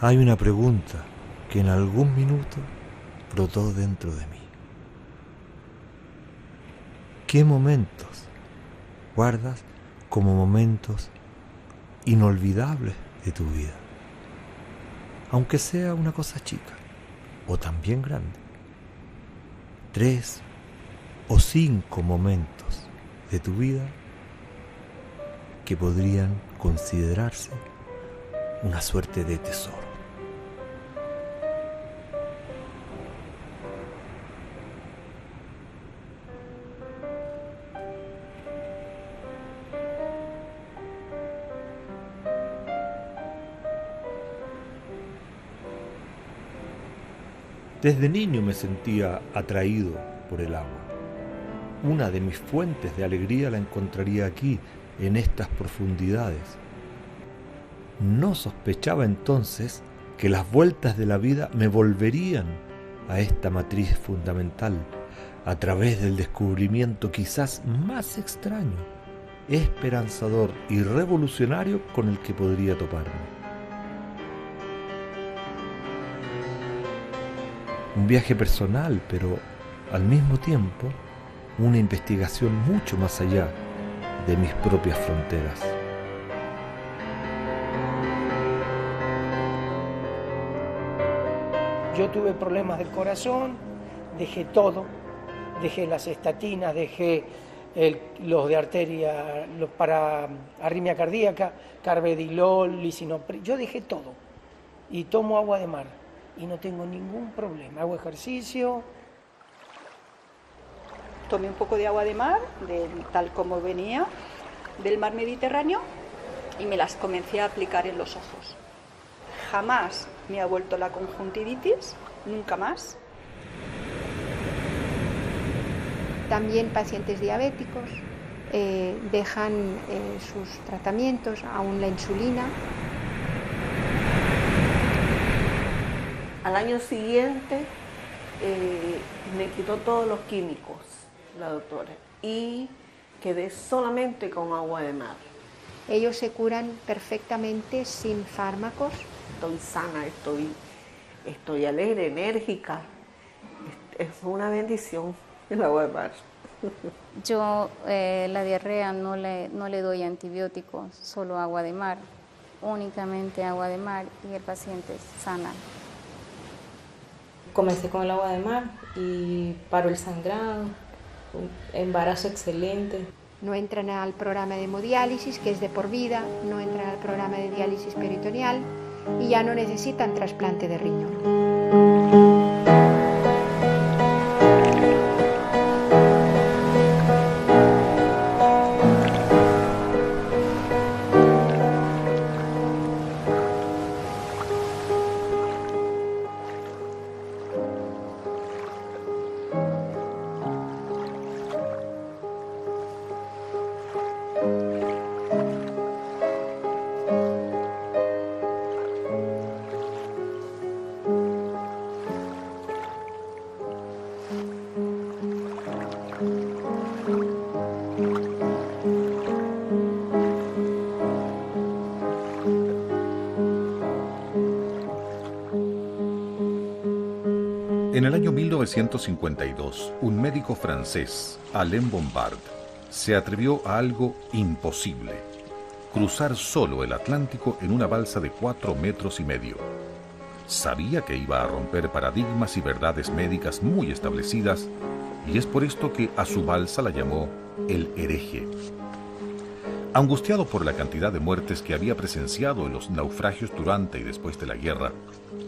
Hay una pregunta que en algún minuto brotó dentro de mí. ¿Qué momentos guardas como momentos inolvidables de tu vida? Aunque sea una cosa chica o también grande. 3 o 5 momentos de tu vida que podrían considerarse una suerte de tesoro. Desde niño me sentía atraído por el agua. Una de mis fuentes de alegría la encontraría aquí, en estas profundidades. No sospechaba entonces que las vueltas de la vida me volverían a esta matriz fundamental a través del descubrimiento quizás más extraño, esperanzador y revolucionario con el que podría toparme. Un viaje personal, pero al mismo tiempo una investigación mucho más allá de mis propias fronteras. Yo tuve problemas del corazón, dejé todo, dejé las estatinas, dejé los de arteria, los para arritmia cardíaca, carvedilol, lisinopril, yo dejé todo y tomo agua de mar y no tengo ningún problema, hago ejercicio. Tomé un poco de agua de mar, tal como venía del mar Mediterráneo, y me las comencé a aplicar en los ojos. Jamás me ha vuelto la conjuntivitis, nunca más. También pacientes diabéticos dejan sus tratamientos, aún la insulina. Al año siguiente me quitó todos los químicos la doctora y quedé solamente con agua de mar. Ellos se curan perfectamente sin fármacos. Estoy sana, estoy alegre, enérgica. Es una bendición el agua de mar. Yo la diarrea no le doy antibióticos, solo agua de mar, únicamente agua de mar y el paciente sana. Comencé con el agua de mar y paró el sangrado, embarazo excelente. No entran al programa de hemodiálisis, que es de por vida, no entran al programa de diálisis peritoneal y ya no necesitan trasplante de riñón. En el año 1952, un médico francés, Alain Bombard, se atrevió a algo imposible: cruzar solo el Atlántico en una balsa de 4,5 metros. Sabía que iba a romper paradigmas y verdades médicas muy establecidas, y es por esto que a su balsa la llamó el hereje. Angustiado por la cantidad de muertes que había presenciado en los naufragios durante y después de la guerra,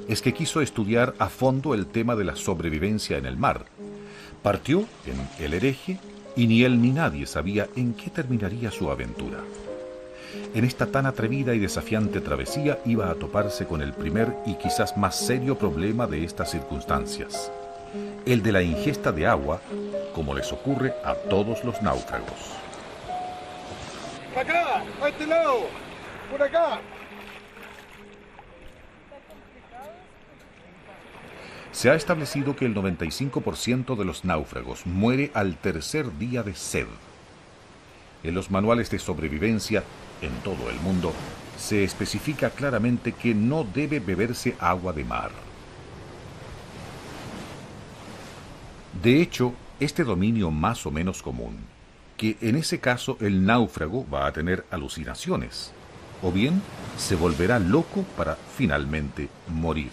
es que quiso estudiar a fondo el tema de la sobrevivencia en el mar. Partió en el hereje y ni él ni nadie sabía en qué terminaría su aventura. En esta tan atrevida y desafiante travesía iba a toparse con el primer y quizás más serio problema de estas circunstancias: el de la ingesta de agua, como les ocurre a todos los náufragos. ¡Acá! ¡A este lado! ¡Por acá! Se ha establecido que el 95% de los náufragos muere al tercer día de sed. En los manuales de sobrevivencia en todo el mundo se especifica claramente que no debe beberse agua de mar. De hecho, este dominio más o menos común, que en ese caso el náufrago va a tener alucinaciones, o bien se volverá loco para finalmente morir.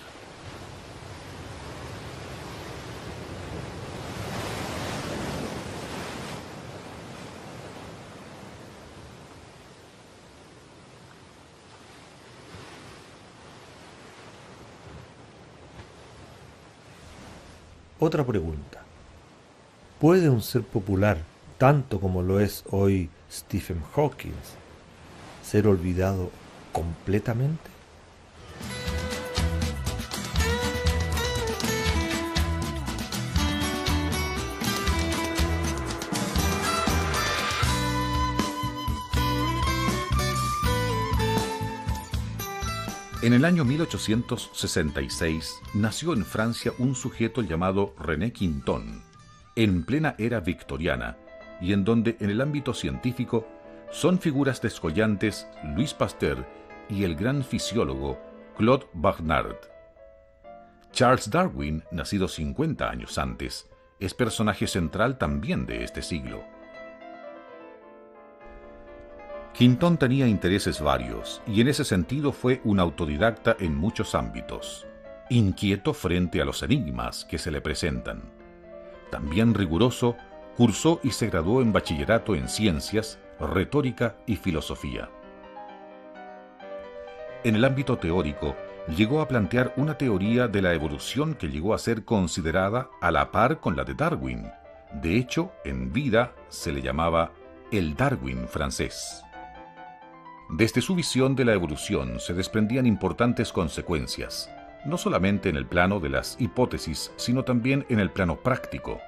Otra pregunta. ¿Puede un ser popular, tanto como lo es hoy Stephen Hawking, ser olvidado completamente? En el año 1866 nació en Francia un sujeto llamado René Quinton, en plena era victoriana, y en donde en el ámbito científico son figuras descollantes Louis Pasteur y el gran fisiólogo Claude Barnard. Charles Darwin, nacido 50 años antes, es personaje central también de este siglo. Quinton tenía intereses varios y en ese sentido fue un autodidacta en muchos ámbitos, inquieto frente a los enigmas que se le presentan. También riguroso, cursó y se graduó en bachillerato en ciencias, retórica y filosofía. En el ámbito teórico, llegó a plantear una teoría de la evolución que llegó a ser considerada a la par con la de Darwin. De hecho, en vida se le llamaba el Darwin francés. Desde su visión de la evolución se desprendían importantes consecuencias, no solamente en el plano de las hipótesis, sino también en el plano práctico.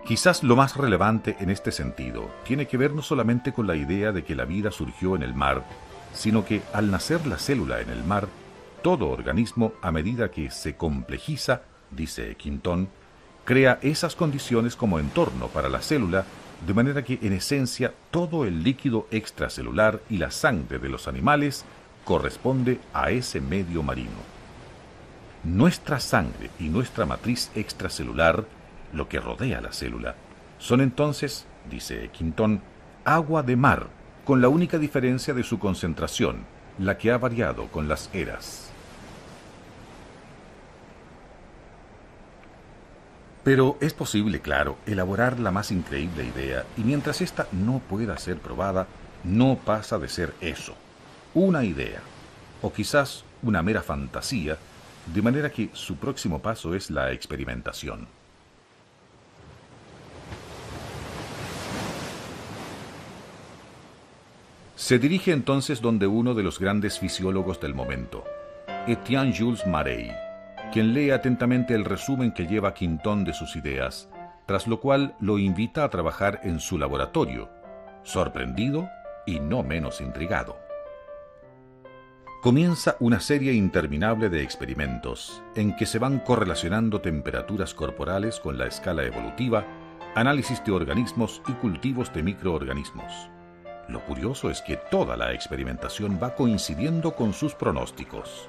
Quizás lo más relevante en este sentido tiene que ver no solamente con la idea de que la vida surgió en el mar, sino que al nacer la célula en el mar, todo organismo, a medida que se complejiza, dice Quinton, crea esas condiciones como entorno para la célula, de manera que en esencia todo el líquido extracelular y la sangre de los animales corresponde a ese medio marino. Nuestra sangre y nuestra matriz extracelular, lo que rodea la célula, son entonces, dice Quinton, agua de mar, con la única diferencia de su concentración, la que ha variado con las eras. Pero es posible, claro, elaborar la más increíble idea, y mientras ésta no pueda ser probada, no pasa de ser eso, una idea, o quizás una mera fantasía, de manera que su próximo paso es la experimentación. Se dirige entonces donde uno de los grandes fisiólogos del momento, Étienne Jules Marey, quien lee atentamente el resumen que lleva Quinton de sus ideas, tras lo cual lo invita a trabajar en su laboratorio, sorprendido y no menos intrigado. Comienza una serie interminable de experimentos en que se van correlacionando temperaturas corporales con la escala evolutiva, análisis de organismos y cultivos de microorganismos. Lo curioso es que toda la experimentación va coincidiendo con sus pronósticos.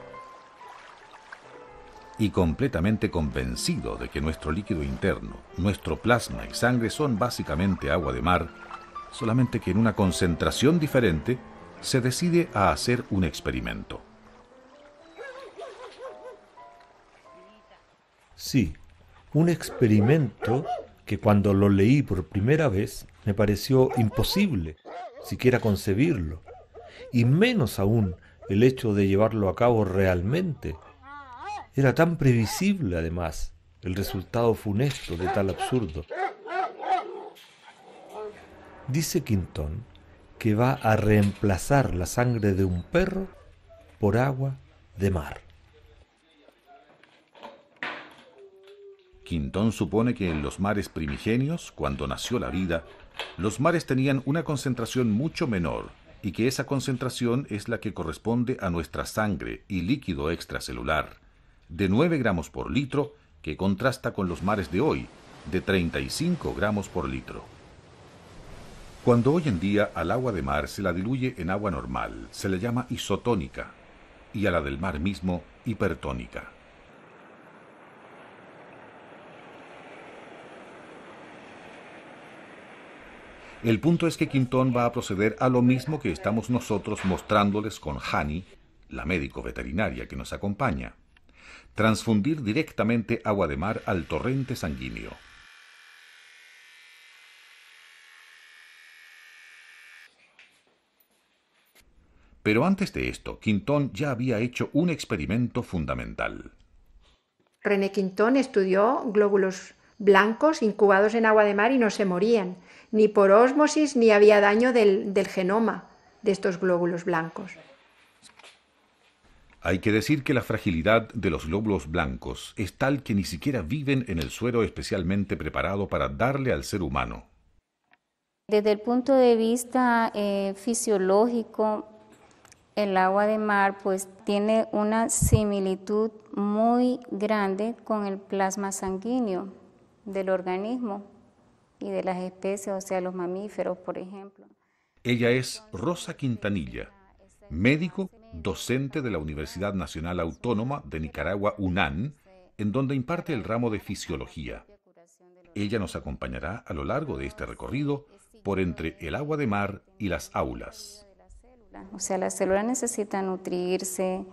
Y completamente convencido de que nuestro líquido interno, nuestro plasma y sangre son básicamente agua de mar, solamente que en una concentración diferente, se decide a hacer un experimento. Sí, un experimento que cuando lo leí por primera vez me pareció imposible siquiera concebirlo, y menos aún el hecho de llevarlo a cabo realmente. Era tan previsible, además, el resultado funesto de tal absurdo. Dice Quinton que va a reemplazar la sangre de un perro por agua de mar. Quinton supone que en los mares primigenios, cuando nació la vida, los mares tenían una concentración mucho menor y que esa concentración es la que corresponde a nuestra sangre y líquido extracelular, de 9 gramos por litro, que contrasta con los mares de hoy, de 35 gramos por litro. Cuando hoy en día al agua de mar se la diluye en agua normal, se le llama isotónica, y a la del mar mismo, hipertónica. El punto es que Quintón va a proceder a lo mismo que estamos nosotros mostrándoles con Hani, la médico veterinaria que nos acompaña. Transfundir directamente agua de mar al torrente sanguíneo. Pero antes de esto, Quintón ya había hecho un experimento fundamental. René Quintón estudió glóbulos blancos incubados en agua de mar y no se morían, ni por ósmosis ni había daño del genoma de estos glóbulos blancos. Hay que decir que la fragilidad de los glóbulos blancos es tal que ni siquiera viven en el suero especialmente preparado para darle al ser humano. Desde el punto de vista fisiológico, el agua de mar pues tiene una similitud muy grande con el plasma sanguíneo del organismo y de las especies, o sea, los mamíferos, por ejemplo. Ella es Rosa Quintanilla, médico, docente de la Universidad Nacional Autónoma de Nicaragua, UNAN, en donde imparte el ramo de fisiología. Ella nos acompañará a lo largo de este recorrido por entre el agua de mar y las aulas. O sea, la célula necesita nutrirse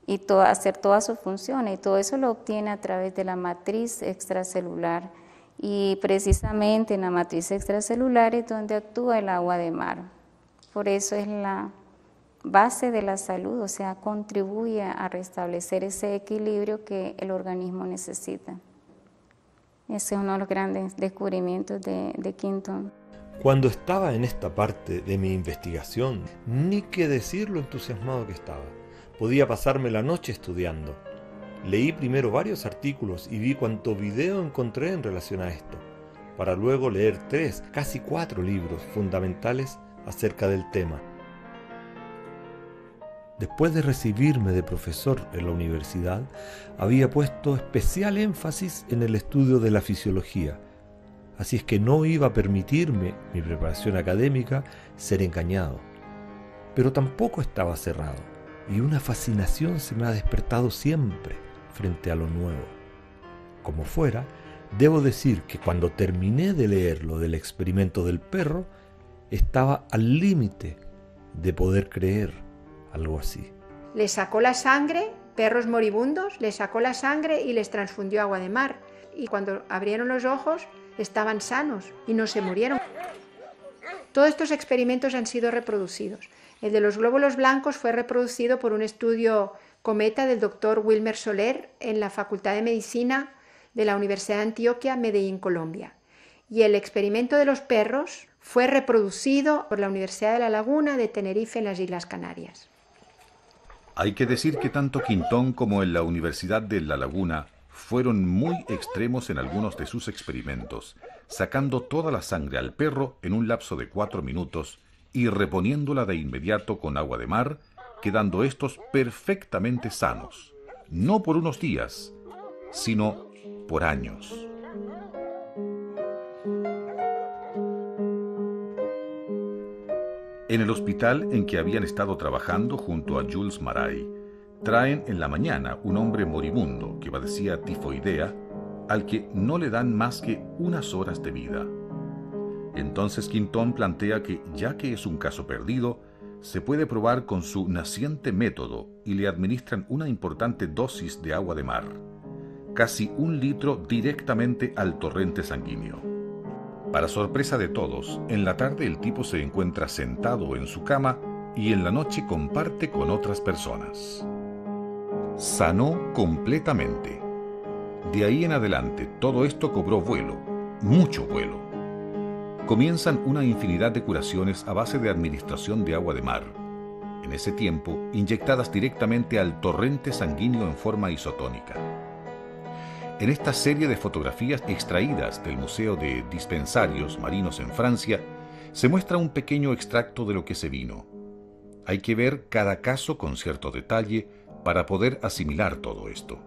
y hacer todas sus funciones, y todo eso lo obtiene a través de la matriz extracelular. Y precisamente en la matriz extracelular es donde actúa el agua de mar. Por eso es la base de la salud, o sea, contribuye a restablecer ese equilibrio que el organismo necesita. Ese es uno de los grandes descubrimientos de Quintón. Cuando estaba en esta parte de mi investigación, ni qué decir lo entusiasmado que estaba. Podía pasarme la noche estudiando. Leí primero varios artículos y vi cuánto video encontré en relación a esto, para luego leer 3, casi 4 libros fundamentales acerca del tema. Después de recibirme de profesor en la universidad, había puesto especial énfasis en el estudio de la fisiología, así es que no iba a permitirme, mi preparación académica, ser engañado. Pero tampoco estaba cerrado, y una fascinación se me ha despertado siempre frente a lo nuevo. Como fuera, debo decir que cuando terminé de leer lo del experimento del perro, estaba al límite de poder creer algo así. Les sacó la sangre, perros moribundos, les sacó la sangre y les transfundió agua de mar. Y cuando abrieron los ojos, estaban sanos y no se murieron. Todos estos experimentos han sido reproducidos. El de los glóbulos blancos fue reproducido por un estudio cometa del doctor Wilmer Soler en la Facultad de Medicina de la Universidad de Antioquia, Medellín, Colombia. Y el experimento de los perros fue reproducido por la Universidad de La Laguna de Tenerife en las Islas Canarias. Hay que decir que tanto Quintón como en la Universidad de La Laguna fueron muy extremos en algunos de sus experimentos, sacando toda la sangre al perro en un lapso de 4 minutos y reponiéndola de inmediato con agua de mar, quedando estos perfectamente sanos, no por unos días, sino por años. En el hospital en que habían estado trabajando junto a Jules Maray, traen en la mañana un hombre moribundo que padecía tifoidea, al que no le dan más que unas horas de vida. Entonces Quintón plantea que, ya que es un caso perdido, se puede probar con su naciente método y le administran una importante dosis de agua de mar, casi 1 litro directamente al torrente sanguíneo. Para sorpresa de todos, en la tarde el tipo se encuentra sentado en su cama y en la noche comparte con otras personas. Sanó completamente. De ahí en adelante, todo esto cobró vuelo, mucho vuelo. Comienzan una infinidad de curaciones a base de administración de agua de mar, en ese tiempo inyectadas directamente al torrente sanguíneo en forma isotónica. En esta serie de fotografías extraídas del Museo de Dispensarios Marinos en Francia, se muestra un pequeño extracto de lo que se vino. Hay que ver cada caso con cierto detalle para poder asimilar todo esto.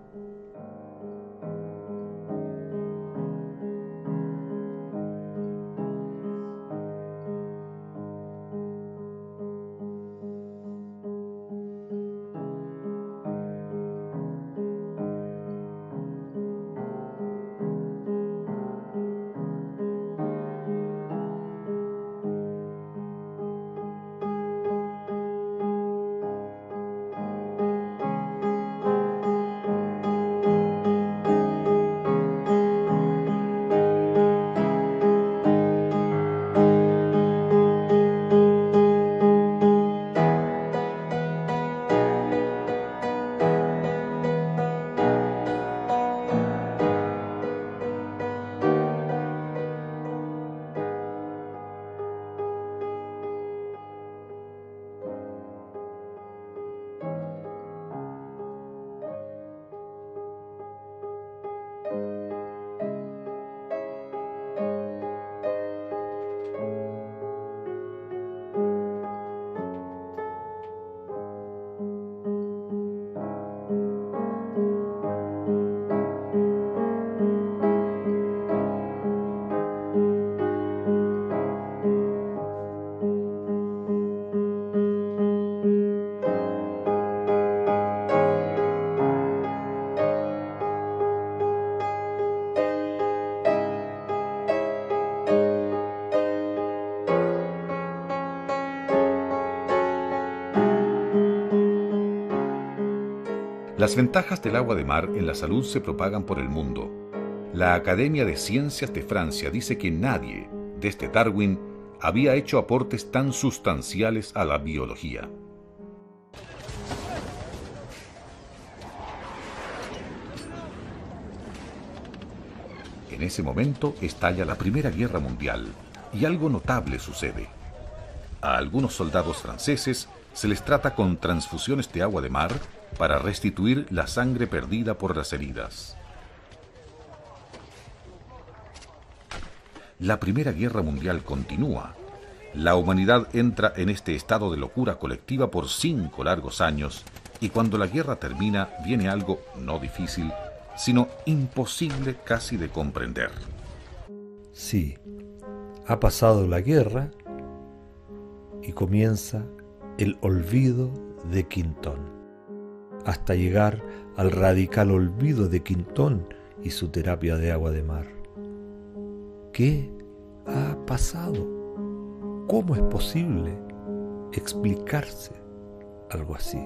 Las ventajas del agua de mar en la salud se propagan por el mundo. La Academia de Ciencias de Francia dice que nadie, desde Darwin, había hecho aportes tan sustanciales a la biología. En ese momento estalla la Primera Guerra Mundial y algo notable sucede. A algunos soldados franceses se les trata con transfusiones de agua de mar para restituir la sangre perdida por las heridas. La Primera Guerra Mundial continúa. La humanidad entra en este estado de locura colectiva por 5 largos años y cuando la guerra termina viene algo no difícil, sino imposible casi de comprender. Sí, ha pasado la guerra y comienza el olvido de Quintón, hasta llegar al radical olvido de Quintón y su terapia de agua de mar. ¿Qué ha pasado? ¿Cómo es posible explicarse algo así?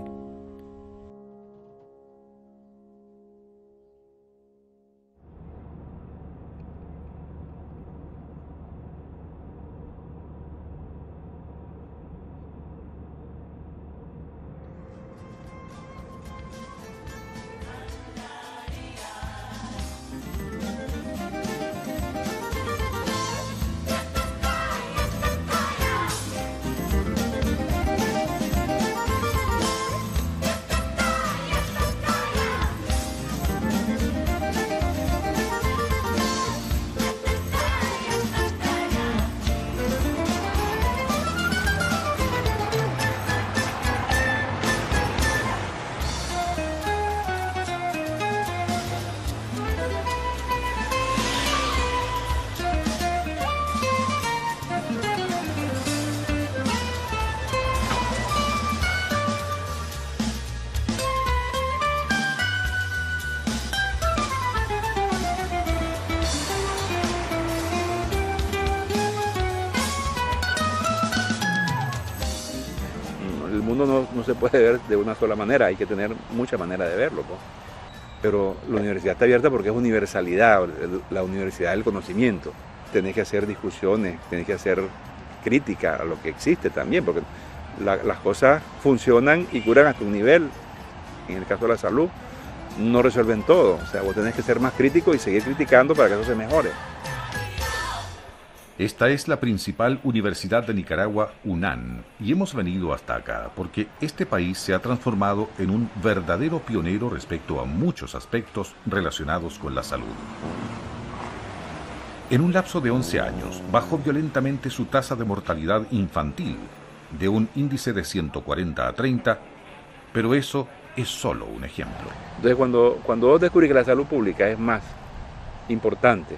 El mundo no se puede ver de una sola manera, hay que tener muchas maneras de verlo, ¿no? Pero la universidad está abierta porque es universalidad, la universidad del conocimiento. Tenés que hacer discusiones, tenés que hacer crítica a lo que existe también, porque las cosas funcionan y curan hasta un nivel. En el caso de la salud, no resuelven todo. O sea, vos tenés que ser más crítico y seguir criticando para que eso se mejore. Esta es la principal universidad de Nicaragua, UNAN, y hemos venido hasta acá porque este país se ha transformado en un verdadero pionero respecto a muchos aspectos relacionados con la salud. En un lapso de 11 años, bajó violentamente su tasa de mortalidad infantil, de un índice de 140 a 30, pero eso es solo un ejemplo. Entonces, cuando vos descubrís que la salud pública es más importante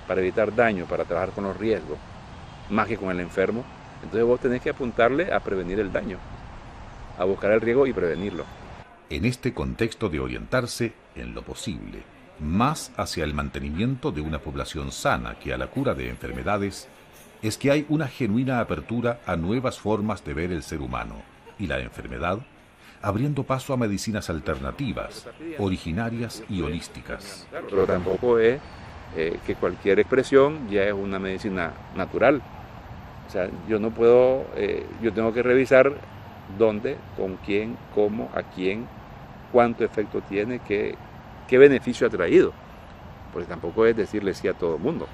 para evitar daño, para trabajar con los riesgos, más que con el enfermo, entonces vos tenés que apuntarle a prevenir el daño, a buscar el riesgo y prevenirlo. En este contexto de orientarse, en lo posible, más hacia el mantenimiento de una población sana que a la cura de enfermedades, es que hay una genuina apertura a nuevas formas de ver el ser humano y la enfermedad, abriendo paso a medicinas alternativas, originarias y holísticas. Pero tampoco es que cualquier expresión ya es una medicina natural. O sea, yo no puedo, yo tengo que revisar dónde, con quién, cómo, a quién, cuánto efecto tiene, qué beneficio ha traído. Porque tampoco es decirle sí a todo el mundo.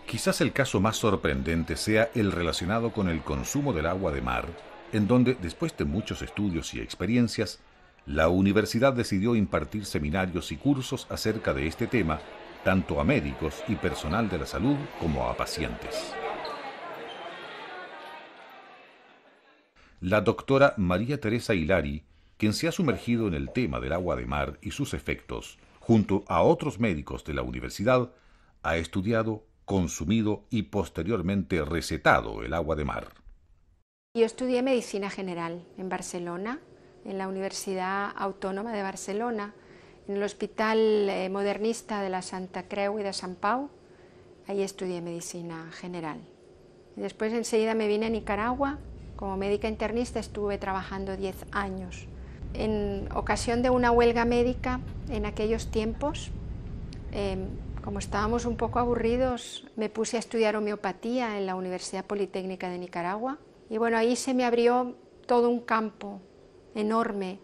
Quizás el caso más sorprendente sea el relacionado con el consumo del agua de mar, en donde, después de muchos estudios y experiencias, la universidad decidió impartir seminarios y cursos acerca de este tema, tanto a médicos y personal de la salud como a pacientes. La doctora María Teresa Hilari, quien se ha sumergido en el tema del agua de mar y sus efectos, junto a otros médicos de la universidad, ha estudiado, consumido y posteriormente recetado el agua de mar. Yo estudié medicina general en Barcelona, en la Universidad Autónoma de Barcelona, en el Hospital Modernista de la Santa Creu y de Sant Pau. Ahí estudié medicina general. Y después enseguida me vine a Nicaragua. Como médica internista estuve trabajando 10 años. En ocasión de una huelga médica en aquellos tiempos, como estábamos un poco aburridos, me puse a estudiar homeopatía en la Universidad Politécnica de Nicaragua. Y bueno, ahí se me abrió todo un campo enorme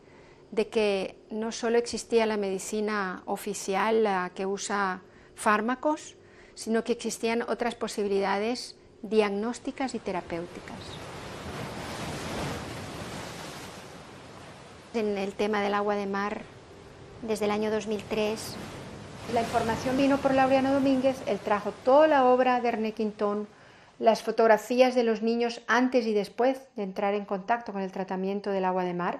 de que no solo existía la medicina oficial, la que usa fármacos, sino que existían otras posibilidades diagnósticas y terapéuticas. En el tema del agua de mar, desde el año 2003, la información vino por Laureano Domínguez. Él trajo toda la obra de René Quintón, las fotografías de los niños antes y después de entrar en contacto con el tratamiento del agua de mar.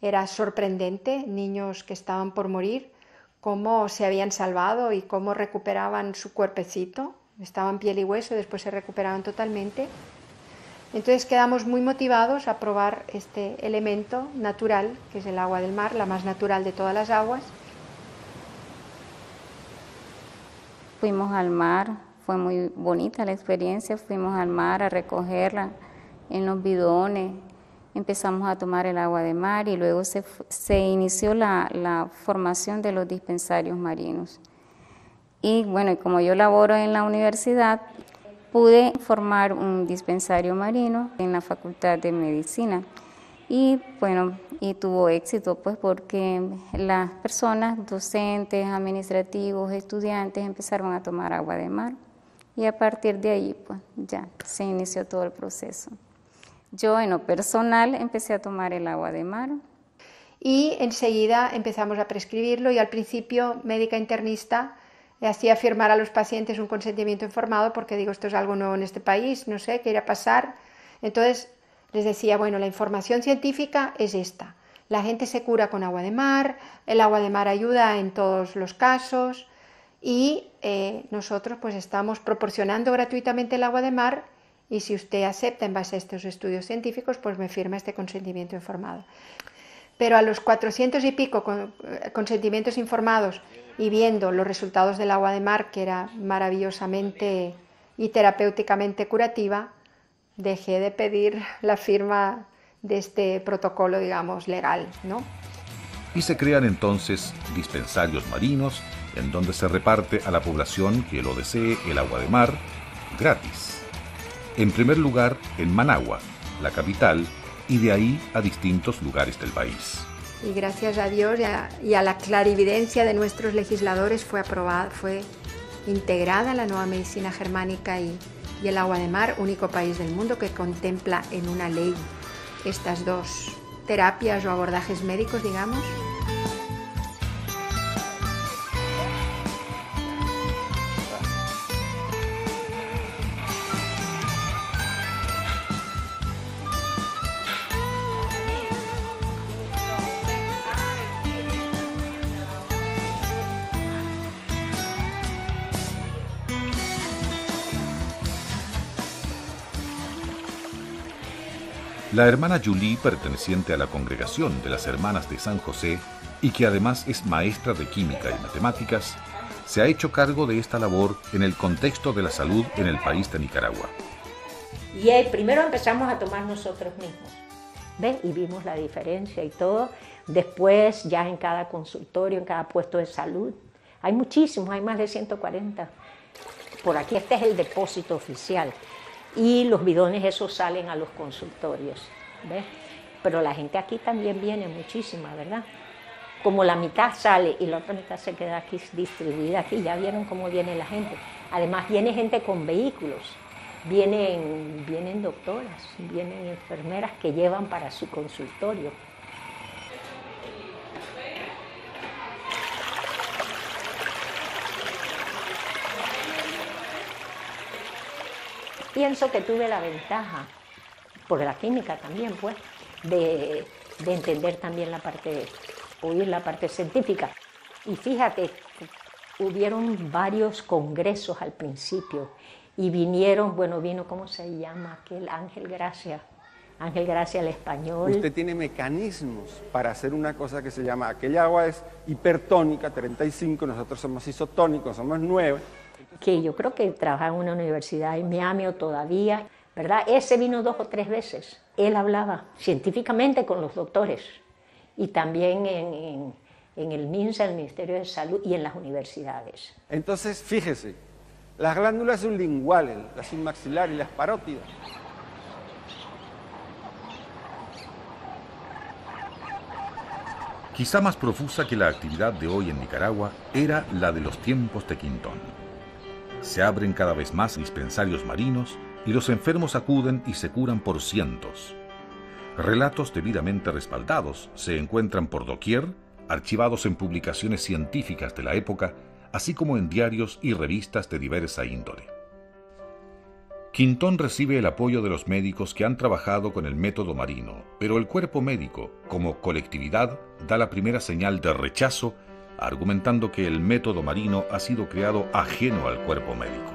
Era sorprendente, niños que estaban por morir, cómo se habían salvado y cómo recuperaban su cuerpecito. Estaban piel y hueso, después se recuperaban totalmente. Entonces quedamos muy motivados a probar este elemento natural, que es el agua del mar, la más natural de todas las aguas. Fuimos al mar, fue muy bonita la experiencia, fuimos al mar a recogerla en los bidones, empezamos a tomar el agua de mar y luego se inició la formación de los dispensarios marinos. Y bueno, como yo laboro en la universidad, pude formar un dispensario marino en la Facultad de Medicina. Y bueno, y tuvo éxito pues porque las personas, docentes, administrativos, estudiantes empezaron a tomar agua de mar y a partir de ahí pues ya se inició todo el proceso. Yo en lo personal empecé a tomar el agua de mar. Y enseguida empezamos a prescribirlo y al principio médica internista hacía firmar a los pacientes un consentimiento informado porque digo, esto es algo nuevo en este país, no sé qué irá a pasar. Entonces les decía, bueno, la información científica es esta. La gente se cura con agua de mar, el agua de mar ayuda en todos los casos y nosotros pues estamos proporcionando gratuitamente el agua de mar y si usted acepta en base a estos estudios científicos, pues me firma este consentimiento informado. Pero a los 400 y pico consentimientos informados y viendo los resultados del agua de mar, que era maravillosamente y terapéuticamente curativa, dejé de pedir la firma de este protocolo, digamos, legal, ¿no? Y se crean entonces dispensarios marinos en donde se reparte a la población que lo desee el agua de mar gratis. En primer lugar, en Managua, la capital, y de ahí a distintos lugares del país. Y gracias a Dios y a la clarividencia de nuestros legisladores fue integrada la nueva medicina germánica y el agua de mar, único país del mundo que contempla en una ley estas dos terapias o abordajes médicos, digamos. La hermana Julie, perteneciente a la congregación de las Hermanas de San José y que además es maestra de química y matemáticas, se ha hecho cargo de esta labor en el contexto de la salud en el país de Nicaragua. Y primero empezamos a tomar nosotros mismos, ¿ves? Y vimos la diferencia y todo. Después ya en cada consultorio, en cada puesto de salud, hay muchísimos, hay más de 140. Por aquí este es el depósito oficial. Y los bidones esos salen a los consultorios, ¿ves? Pero la gente aquí también viene muchísima, ¿verdad? Como la mitad sale y la otra mitad se queda aquí distribuida aquí, ya vieron cómo viene la gente. Además viene gente con vehículos, vienen doctoras, vienen enfermeras que llevan para su consultorio. Pienso que tuve la ventaja, por la química también, pues, de entender también oír la parte científica. Y fíjate, hubieron varios congresos al principio y vino, ¿cómo se llama? Aquel Ángel Gracia el español. Usted tiene mecanismos para hacer una cosa que se llama, aquella agua es hipertónica, 35, nosotros somos isotónicos, somos 9. Que yo creo que trabaja en una universidad en Miami o todavía, ¿verdad? Ese vino 2 o 3 veces. Él hablaba científicamente con los doctores y también en el MINSA, el Ministerio de Salud, y en las universidades. Entonces, fíjese, las glándulas sublinguales, la submaxilar y las parótidas. Quizá más profusa que la actividad de hoy en Nicaragua era la de los tiempos de Quintón. Se abren cada vez más dispensarios marinos y los enfermos acuden y se curan por cientos. Relatos debidamente respaldados se encuentran por doquier, archivados en publicaciones científicas de la época, así como en diarios y revistas de diversa índole. Quintón recibe el apoyo de los médicos que han trabajado con el método marino, pero el cuerpo médico, como colectividad, da la primera señal de rechazo, argumentando que el método marino ha sido creado ajeno al cuerpo médico.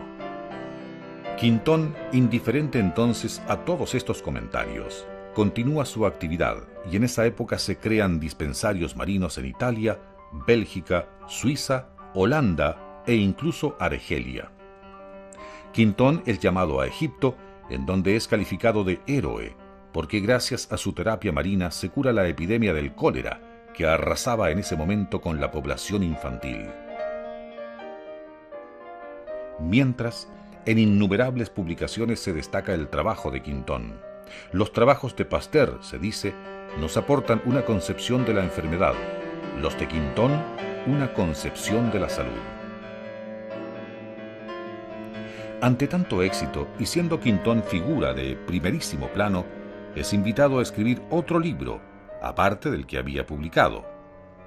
Quintón, indiferente entonces a todos estos comentarios, continúa su actividad y en esa época se crean dispensarios marinos en Italia, Bélgica, Suiza, Holanda e incluso Argelia. Quintón es llamado a Egipto, en donde es calificado de héroe, porque gracias a su terapia marina se cura la epidemia del cólera, que arrasaba en ese momento con la población infantil. Mientras, en innumerables publicaciones se destaca el trabajo de Quintón. Los trabajos de Pasteur, se dice, nos aportan una concepción de la enfermedad, los de Quintón, una concepción de la salud. Ante tanto éxito, y siendo Quintón figura de primerísimo plano, es invitado a escribir otro libro, aparte del que había publicado,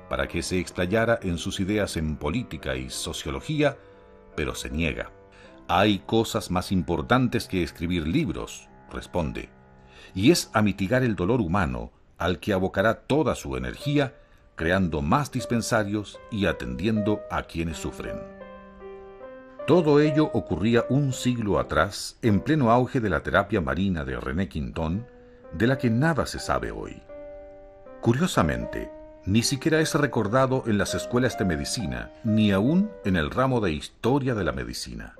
para que se explayara en sus ideas en política y sociología, pero se niega. Hay cosas más importantes que escribir libros, responde, y es a mitigar el dolor humano al que abocará toda su energía, creando más dispensarios y atendiendo a quienes sufren. Todo ello ocurría un siglo atrás, en pleno auge de la terapia marina de René Quintón, de la que nada se sabe hoy. Curiosamente, ni siquiera es recordado en las escuelas de medicina, ni aún en el ramo de historia de la medicina.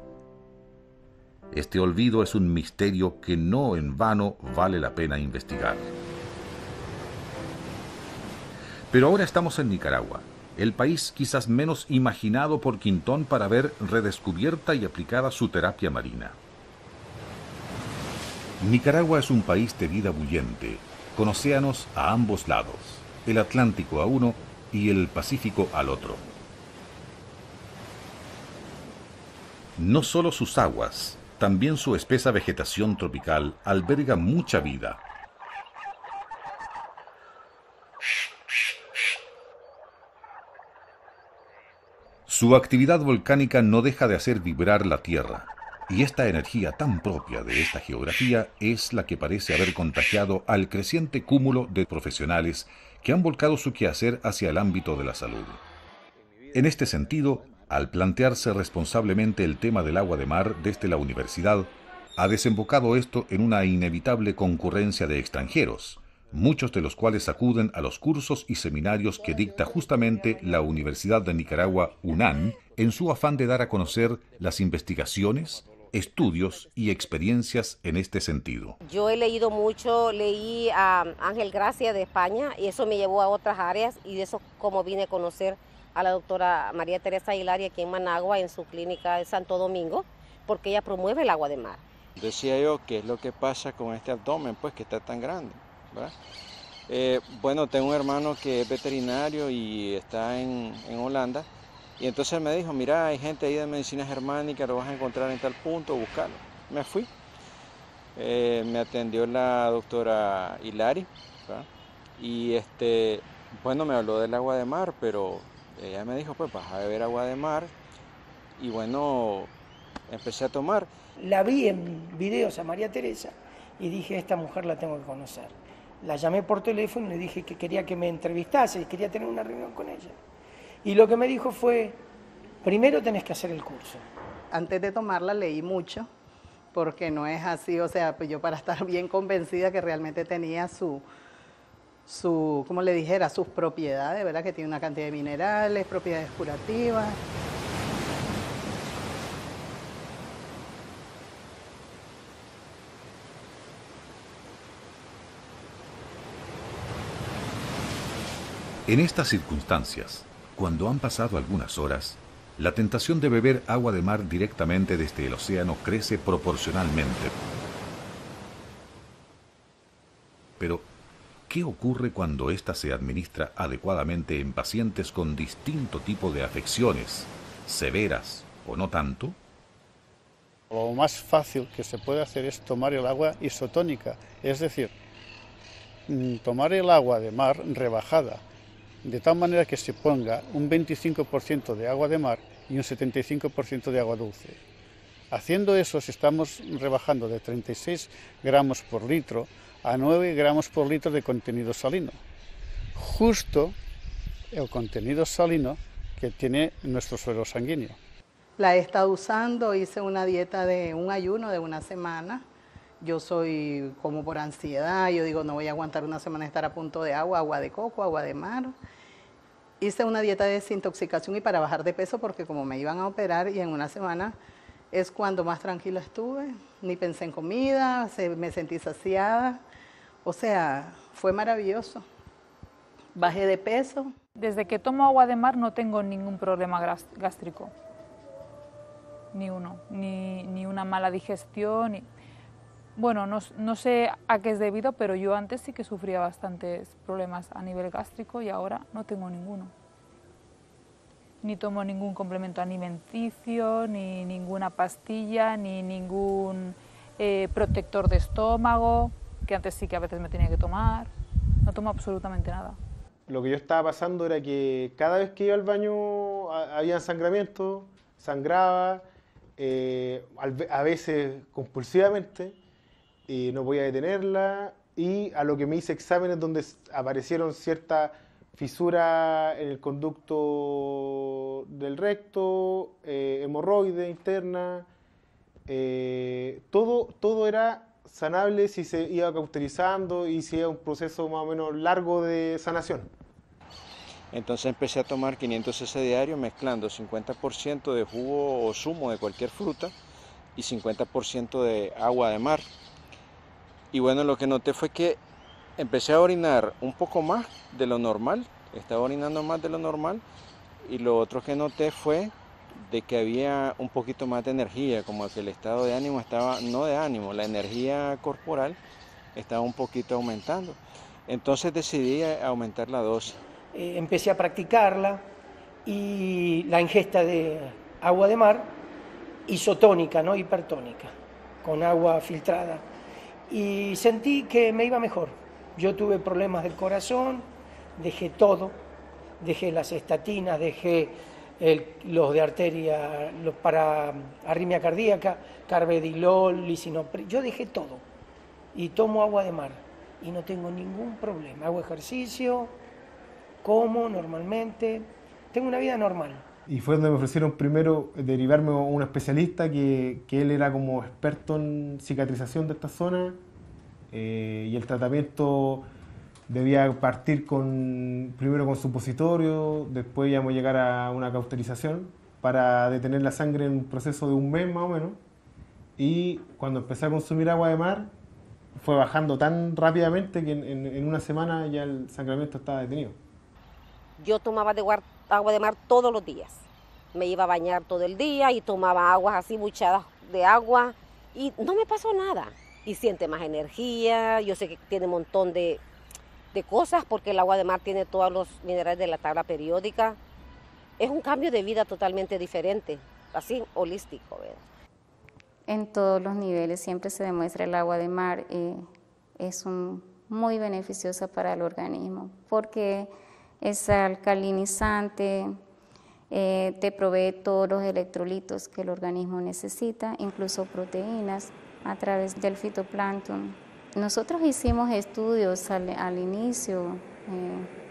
Este olvido es un misterio que no en vano vale la pena investigar. Pero ahora estamos en Nicaragua, el país quizás menos imaginado por Quintón para ver redescubierta y aplicada su terapia marina. Nicaragua es un país de vida bullente, con océanos a ambos lados, el Atlántico a uno y el Pacífico al otro. No solo sus aguas, también su espesa vegetación tropical alberga mucha vida. Su actividad volcánica no deja de hacer vibrar la tierra, y esta energía tan propia de esta geografía es la que parece haber contagiado al creciente cúmulo de profesionales que han volcado su quehacer hacia el ámbito de la salud. En este sentido, al plantearse responsablemente el tema del agua de mar desde la universidad, ha desembocado esto en una inevitable concurrencia de extranjeros, muchos de los cuales acuden a los cursos y seminarios que dicta justamente la Universidad de Nicaragua, UNAN, en su afán de dar a conocer las investigaciones, estudios y experiencias en este sentido. Yo he leído mucho, leí a Ángel Gracia de España y eso me llevó a otras áreas y de eso como vine a conocer a la doctora María Teresa Aguilar aquí en Managua, en su clínica de Santo Domingo, porque ella promueve el agua de mar. Decía yo, ¿qué es lo que pasa con este abdomen, pues, que está tan grande? ¿Verdad? Bueno, tengo un hermano que es veterinario y está en Holanda, y entonces me dijo, mira, hay gente ahí de medicina germánica, lo vas a encontrar en tal punto, búscalo. Me fui. Me atendió la doctora Hilari, ¿verdad? Y bueno, me habló del agua de mar, pero ella me dijo, pues vas a beber agua de mar, y bueno, empecé a tomar. La vi en videos a María Teresa y dije, esta mujer la tengo que conocer. La llamé por teléfono y le dije que quería que me entrevistase, quería tener una reunión con ella. Y lo que me dijo fue, primero tenés que hacer el curso. Antes de tomarla leí mucho, porque no es así, o sea, pues yo para estar bien convencida que realmente tenía su como le dijera, sus propiedades, ¿verdad? Que tiene una cantidad de minerales, propiedades curativas. En estas circunstancias, cuando han pasado algunas horas, la tentación de beber agua de mar directamente desde el océano crece proporcionalmente. Pero, ¿qué ocurre cuando ésta se administra adecuadamente en pacientes con distinto tipo de afecciones, severas o no tanto? Lo más fácil que se puede hacer es tomar el agua isotónica, es decir, tomar el agua de mar rebajada, de tal manera que se ponga un 25% de agua de mar y un 75% de agua dulce. Haciendo eso, estamos rebajando de 36 gramos por litro a 9 gramos por litro de contenido salino. Justo el contenido salino que tiene nuestro suero sanguíneo. La he estado usando, hice una dieta de un ayuno de una semana. Yo soy como por ansiedad, yo digo no voy a aguantar una semana estar a punto de agua de coco, agua de mar. Hice una dieta de desintoxicación y para bajar de peso porque como me iban a operar y en una semana es cuando más tranquila estuve, ni pensé en comida, me sentí saciada, o sea, fue maravilloso. Bajé de peso. Desde que tomo agua de mar no tengo ningún problema gástrico, ni uno, ni una mala digestión. Bueno, no sé a qué es debido, pero yo antes sí que sufría bastantes problemas a nivel gástrico y ahora no tengo ninguno. Ni tomo ningún complemento alimenticio, ni ninguna pastilla, ni ningún protector de estómago, que antes sí que a veces me tenía que tomar. No tomo absolutamente nada. Lo que yo estaba pasando era que cada vez que iba al baño había sangramiento, sangraba, a veces compulsivamente, no podía detenerla, y a lo que me hice exámenes donde aparecieron cierta fisura en el conducto del recto, hemorroide interna, todo era sanable si se iba cauterizando y si era un proceso más o menos largo de sanación. Entonces empecé a tomar 500 cc diario mezclando 50% de jugo o zumo de cualquier fruta y 50% de agua de mar. Y bueno, lo que noté fue que empecé a orinar un poco más de lo normal, estaba orinando más de lo normal, y lo otro que noté fue de que había un poquito más de energía, como que el estado de ánimo estaba, no de ánimo, la energía corporal estaba un poquito aumentando. Entonces decidí aumentar la dosis. Empecé a practicarla y la ingesta de agua de mar isotónica, no hipertónica, con agua filtrada. Y sentí que me iba mejor. Yo tuve problemas del corazón, dejé todo, dejé las estatinas, dejé los de arteria, los para arritmia cardíaca, carvedilol, lisinopril, yo dejé todo y tomo agua de mar y no tengo ningún problema. Hago ejercicio, como normalmente, tengo una vida normal. Y fue donde me ofrecieron primero derivarme a un especialista que él era como experto en cicatrización de esta zona, y el tratamiento debía partir primero con supositorio, después íbamos a llegar a una cauterización para detener la sangre en un proceso de un mes más o menos. Y cuando empecé a consumir agua de mar, fue bajando tan rápidamente que en una semana ya el sangramiento estaba detenido. Yo tomaba agua de mar todos los días. Me iba a bañar todo el día y tomaba aguas así buchadas de agua y no me pasó nada. Y siente más energía, yo sé que tiene un montón de cosas porque el agua de mar tiene todos los minerales de la tabla periódica. Es un cambio de vida totalmente diferente, así holístico, ¿verdad? En todos los niveles siempre se demuestra el agua de mar es muy beneficiosa para el organismo porque es alcalinizante, te provee todos los electrolitos que el organismo necesita, incluso proteínas a través del fitoplancton. Nosotros hicimos estudios al inicio,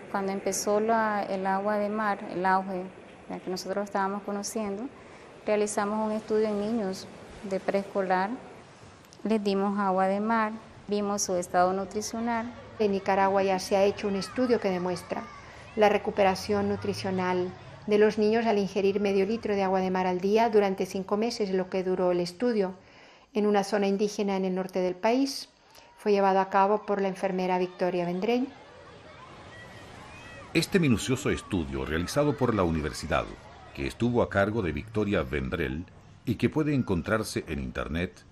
cuando empezó el agua de mar, el auge, la que nosotros estábamos conociendo, realizamos un estudio en niños de preescolar, les dimos agua de mar, vimos su estado nutricional. En Nicaragua ya se ha hecho un estudio que demuestra la recuperación nutricional de los niños al ingerir medio litro de agua de mar al día durante 5 meses, lo que duró el estudio, en una zona indígena en el norte del país. Fue llevado a cabo por la enfermera Victoria Vendrell. Este minucioso estudio realizado por la universidad, que estuvo a cargo de Victoria Vendrell y que puede encontrarse en Internet,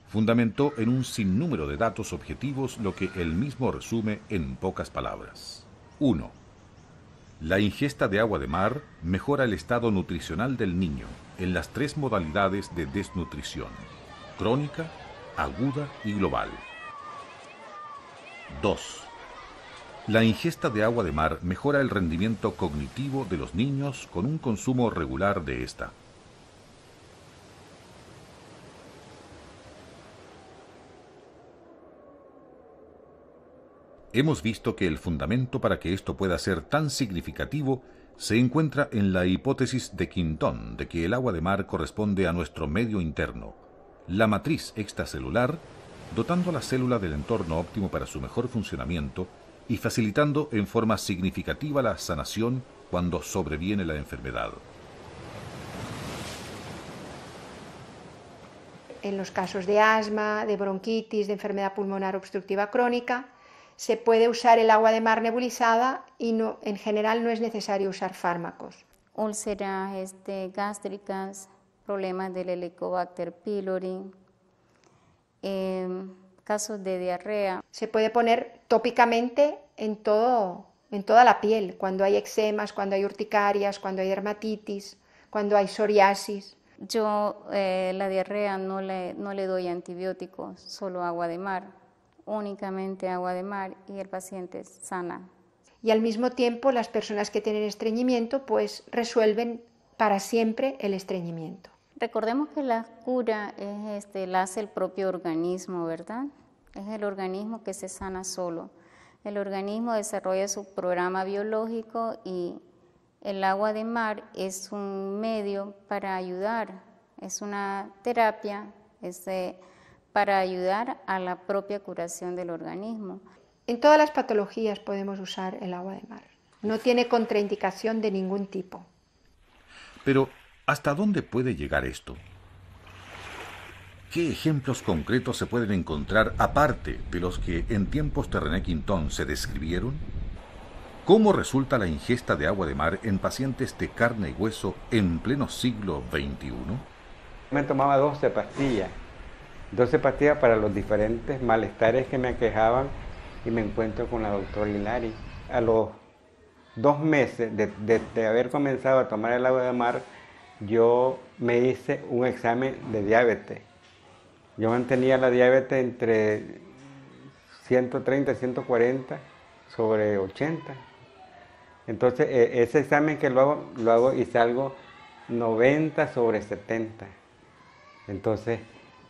fundamentó en un sinnúmero de datos objetivos lo que él mismo resume en pocas palabras. 1. La ingesta de agua de mar mejora el estado nutricional del niño en las 3 modalidades de desnutrición: crónica, aguda y global. 2. La ingesta de agua de mar mejora el rendimiento cognitivo de los niños con un consumo regular de esta. Hemos visto que el fundamento para que esto pueda ser tan significativo se encuentra en la hipótesis de Quintón de que el agua de mar corresponde a nuestro medio interno, la matriz extracelular, dotando a la célula del entorno óptimo para su mejor funcionamiento y facilitando en forma significativa la sanación cuando sobreviene la enfermedad. En los casos de asma, de bronquitis, de enfermedad pulmonar obstructiva crónica, se puede usar el agua de mar nebulizada y no, en general no es necesario usar fármacos. Úlceras gástricas, problemas del Helicobacter pylori, casos de diarrea. Se puede poner tópicamente en toda la piel, cuando hay eczemas, cuando hay urticarias, cuando hay dermatitis, cuando hay psoriasis. Yo la diarrea no le doy antibióticos, solo agua de mar. Únicamente agua de mar y el paciente sana. Y al mismo tiempo las personas que tienen estreñimiento pues resuelven para siempre el estreñimiento. Recordemos que la cura la hace el propio organismo, ¿verdad? Es el organismo que se sana solo. El organismo desarrolla su programa biológico y el agua de mar es un medio para ayudar, es una terapia, para ayudar a la propia curación del organismo. En todas las patologías podemos usar el agua de mar. No tiene contraindicación de ningún tipo. Pero, ¿hasta dónde puede llegar esto? ¿Qué ejemplos concretos se pueden encontrar aparte de los que en tiempos de René Quintón se describieron? ¿Cómo resulta la ingesta de agua de mar en pacientes de carne y hueso en pleno siglo XXI? Me tomaba 12 pastillas para los diferentes malestares que me aquejaban y me encuentro con la doctora Hilari. A los 2 meses de haber comenzado a tomar el agua de mar, yo me hice un examen de diabetes. Yo mantenía la diabetes entre 130 y 140 sobre 80. Entonces ese examen que lo hago y salgo 90 sobre 70. Entonces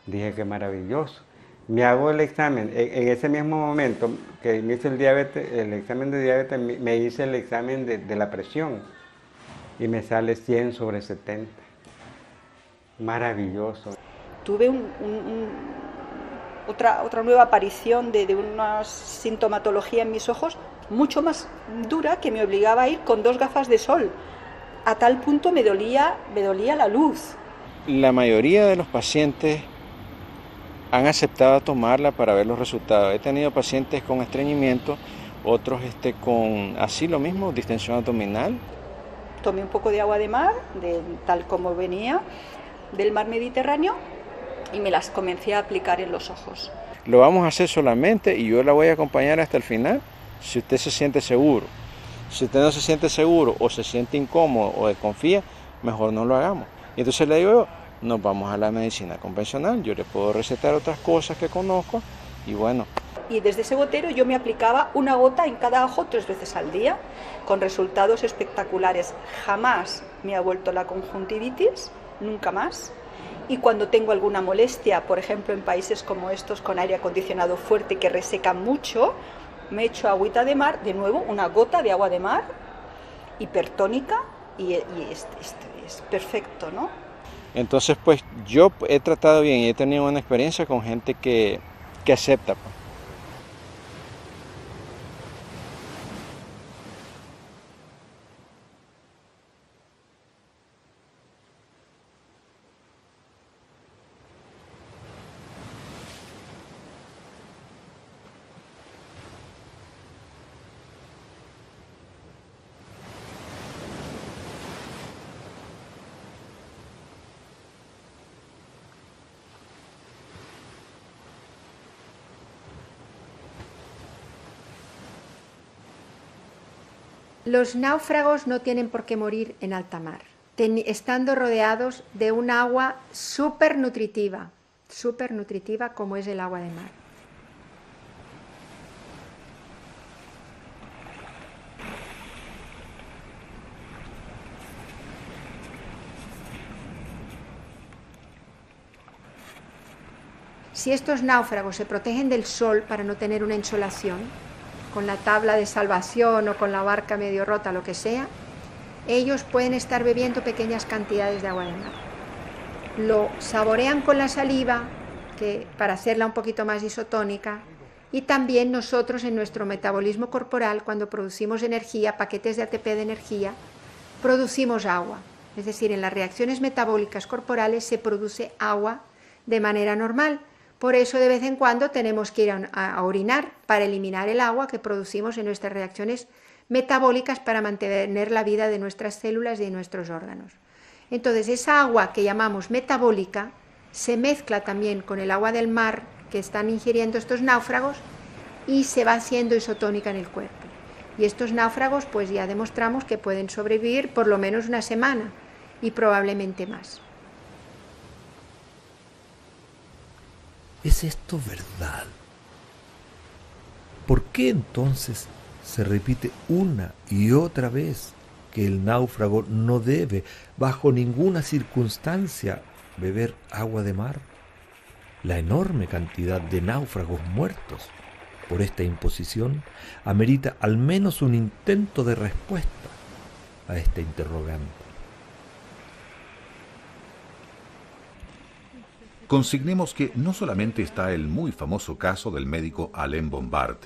dije que maravilloso. Me hago el examen, en ese mismo momento que me hice el examen de diabetes, me hice el examen de la presión y me sale 100 sobre 70. Maravilloso. Tuve otra nueva aparición de una sintomatología en mis ojos mucho más dura que me obligaba a ir con 2 gafas de sol. A tal punto me dolía la luz. La mayoría de los pacientes han aceptado tomarla para ver los resultados. He tenido pacientes con estreñimiento, otros con así lo mismo, distensión abdominal. Tomé un poco de agua de mar, tal como venía, del mar Mediterráneo, y me las comencé a aplicar en los ojos. Lo vamos a hacer solamente y yo la voy a acompañar hasta el final, si usted se siente seguro. Si usted no se siente seguro o se siente incómodo o desconfía, mejor no lo hagamos. Y entonces le digo yo, nos vamos a la medicina convencional, yo le puedo recetar otras cosas que conozco y bueno. Y desde ese gotero yo me aplicaba 1 gota en cada ojo 3 veces al día, con resultados espectaculares. Jamás me ha vuelto la conjuntivitis, nunca más. Y cuando tengo alguna molestia, por ejemplo en países como estos con aire acondicionado fuerte que reseca mucho, me echo agüita de mar, de nuevo 1 gota de agua de mar, hipertónica, y es perfecto, ¿no? Entonces, pues yo he tratado bien y he tenido una experiencia con gente que acepta. Pues. Los náufragos no tienen por qué morir en alta mar, estando rodeados de un agua súper nutritiva como es el agua de mar. Si estos náufragos se protegen del sol para no tener una insolación, con la tabla de salvación o con la barca medio rota, lo que sea, ellos pueden estar bebiendo pequeñas cantidades de agua de mar. Lo saborean con la saliva, para hacerla un poquito más isotónica, y también nosotros en nuestro metabolismo corporal, cuando producimos energía, paquetes de ATP de energía, producimos agua. Es decir, en las reacciones metabólicas corporales se produce agua de manera normal. Por eso de vez en cuando tenemos que ir a orinar para eliminar el agua que producimos en nuestras reacciones metabólicas para mantener la vida de nuestras células y de nuestros órganos. Entonces esa agua que llamamos metabólica se mezcla también con el agua del mar que están ingiriendo estos náufragos y se va haciendo isotónica en el cuerpo. Y estos náufragos pues ya demostramos que pueden sobrevivir por lo menos una semana y probablemente más. ¿Es esto verdad? ¿Por qué entonces se repite una y otra vez que el náufrago no debe, bajo ninguna circunstancia, beber agua de mar? La enorme cantidad de náufragos muertos por esta imposición amerita al menos un intento de respuesta a esta interrogante. Consignemos que no solamente está el muy famoso caso del médico Alain Bombard,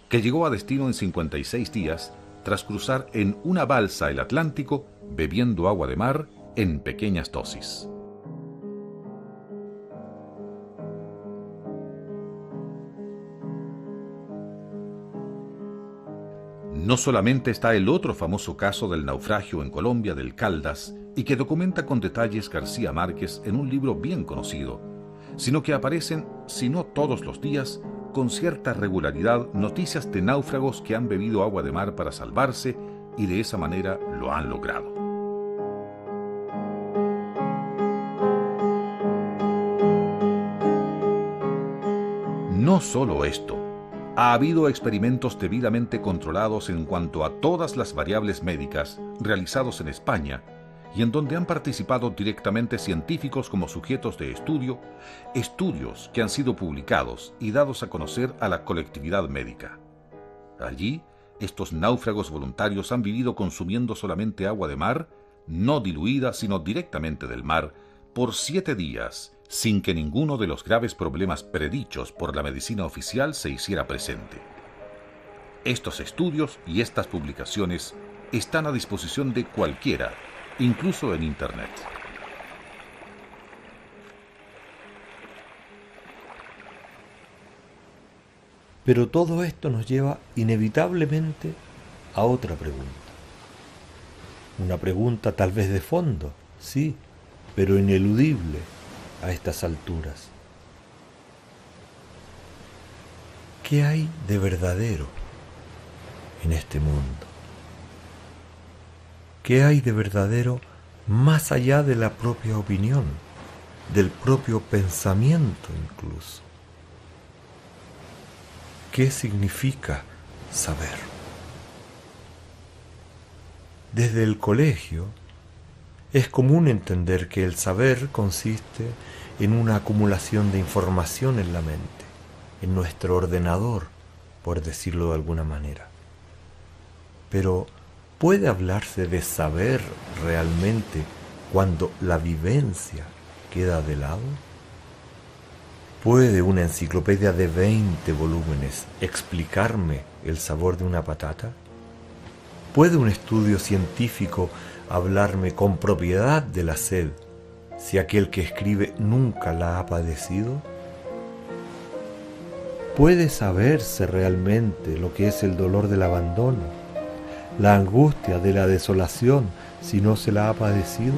que llegó a destino en 56 días tras cruzar en una balsa el Atlántico bebiendo agua de mar en pequeñas dosis. No solamente está el otro famoso caso del naufragio en Colombia del Caldas y que documenta con detalles García Márquez en un libro bien conocido, sino que aparecen, si no todos los días, con cierta regularidad noticias de náufragos que han bebido agua de mar para salvarse y de esa manera lo han logrado. No solo esto, ha habido experimentos debidamente controlados en cuanto a todas las variables médicas realizados en España y en donde han participado directamente científicos como sujetos de estudio, estudios que han sido publicados y dados a conocer a la colectividad médica. Allí, estos náufragos voluntarios han vivido consumiendo solamente agua de mar, no diluida sino directamente del mar, por 7 días, sin que ninguno de los graves problemas predichos por la medicina oficial se hiciera presente. Estos estudios y estas publicaciones están a disposición de cualquiera, incluso en Internet. Pero todo esto nos lleva inevitablemente a otra pregunta. Una pregunta tal vez de fondo, sí, pero ineludible a estas alturas. ¿Qué hay de verdadero en este mundo? ¿Qué hay de verdadero más allá de la propia opinión, del propio pensamiento incluso? ¿Qué significa saber? Desde el colegio es común entender que el saber consiste en una acumulación de información en la mente, en nuestro ordenador, por decirlo de alguna manera. Pero ¿puede hablarse de saber realmente cuando la vivencia queda de lado? ¿Puede una enciclopedia de 20 volúmenes explicarme el sabor de una patata? ¿Puede un estudio científico hablarme con propiedad de la sed si aquel que escribe nunca la ha padecido? ¿Puede saberse realmente lo que es el dolor del abandono, la angustia de la desolación si no se la ha padecido?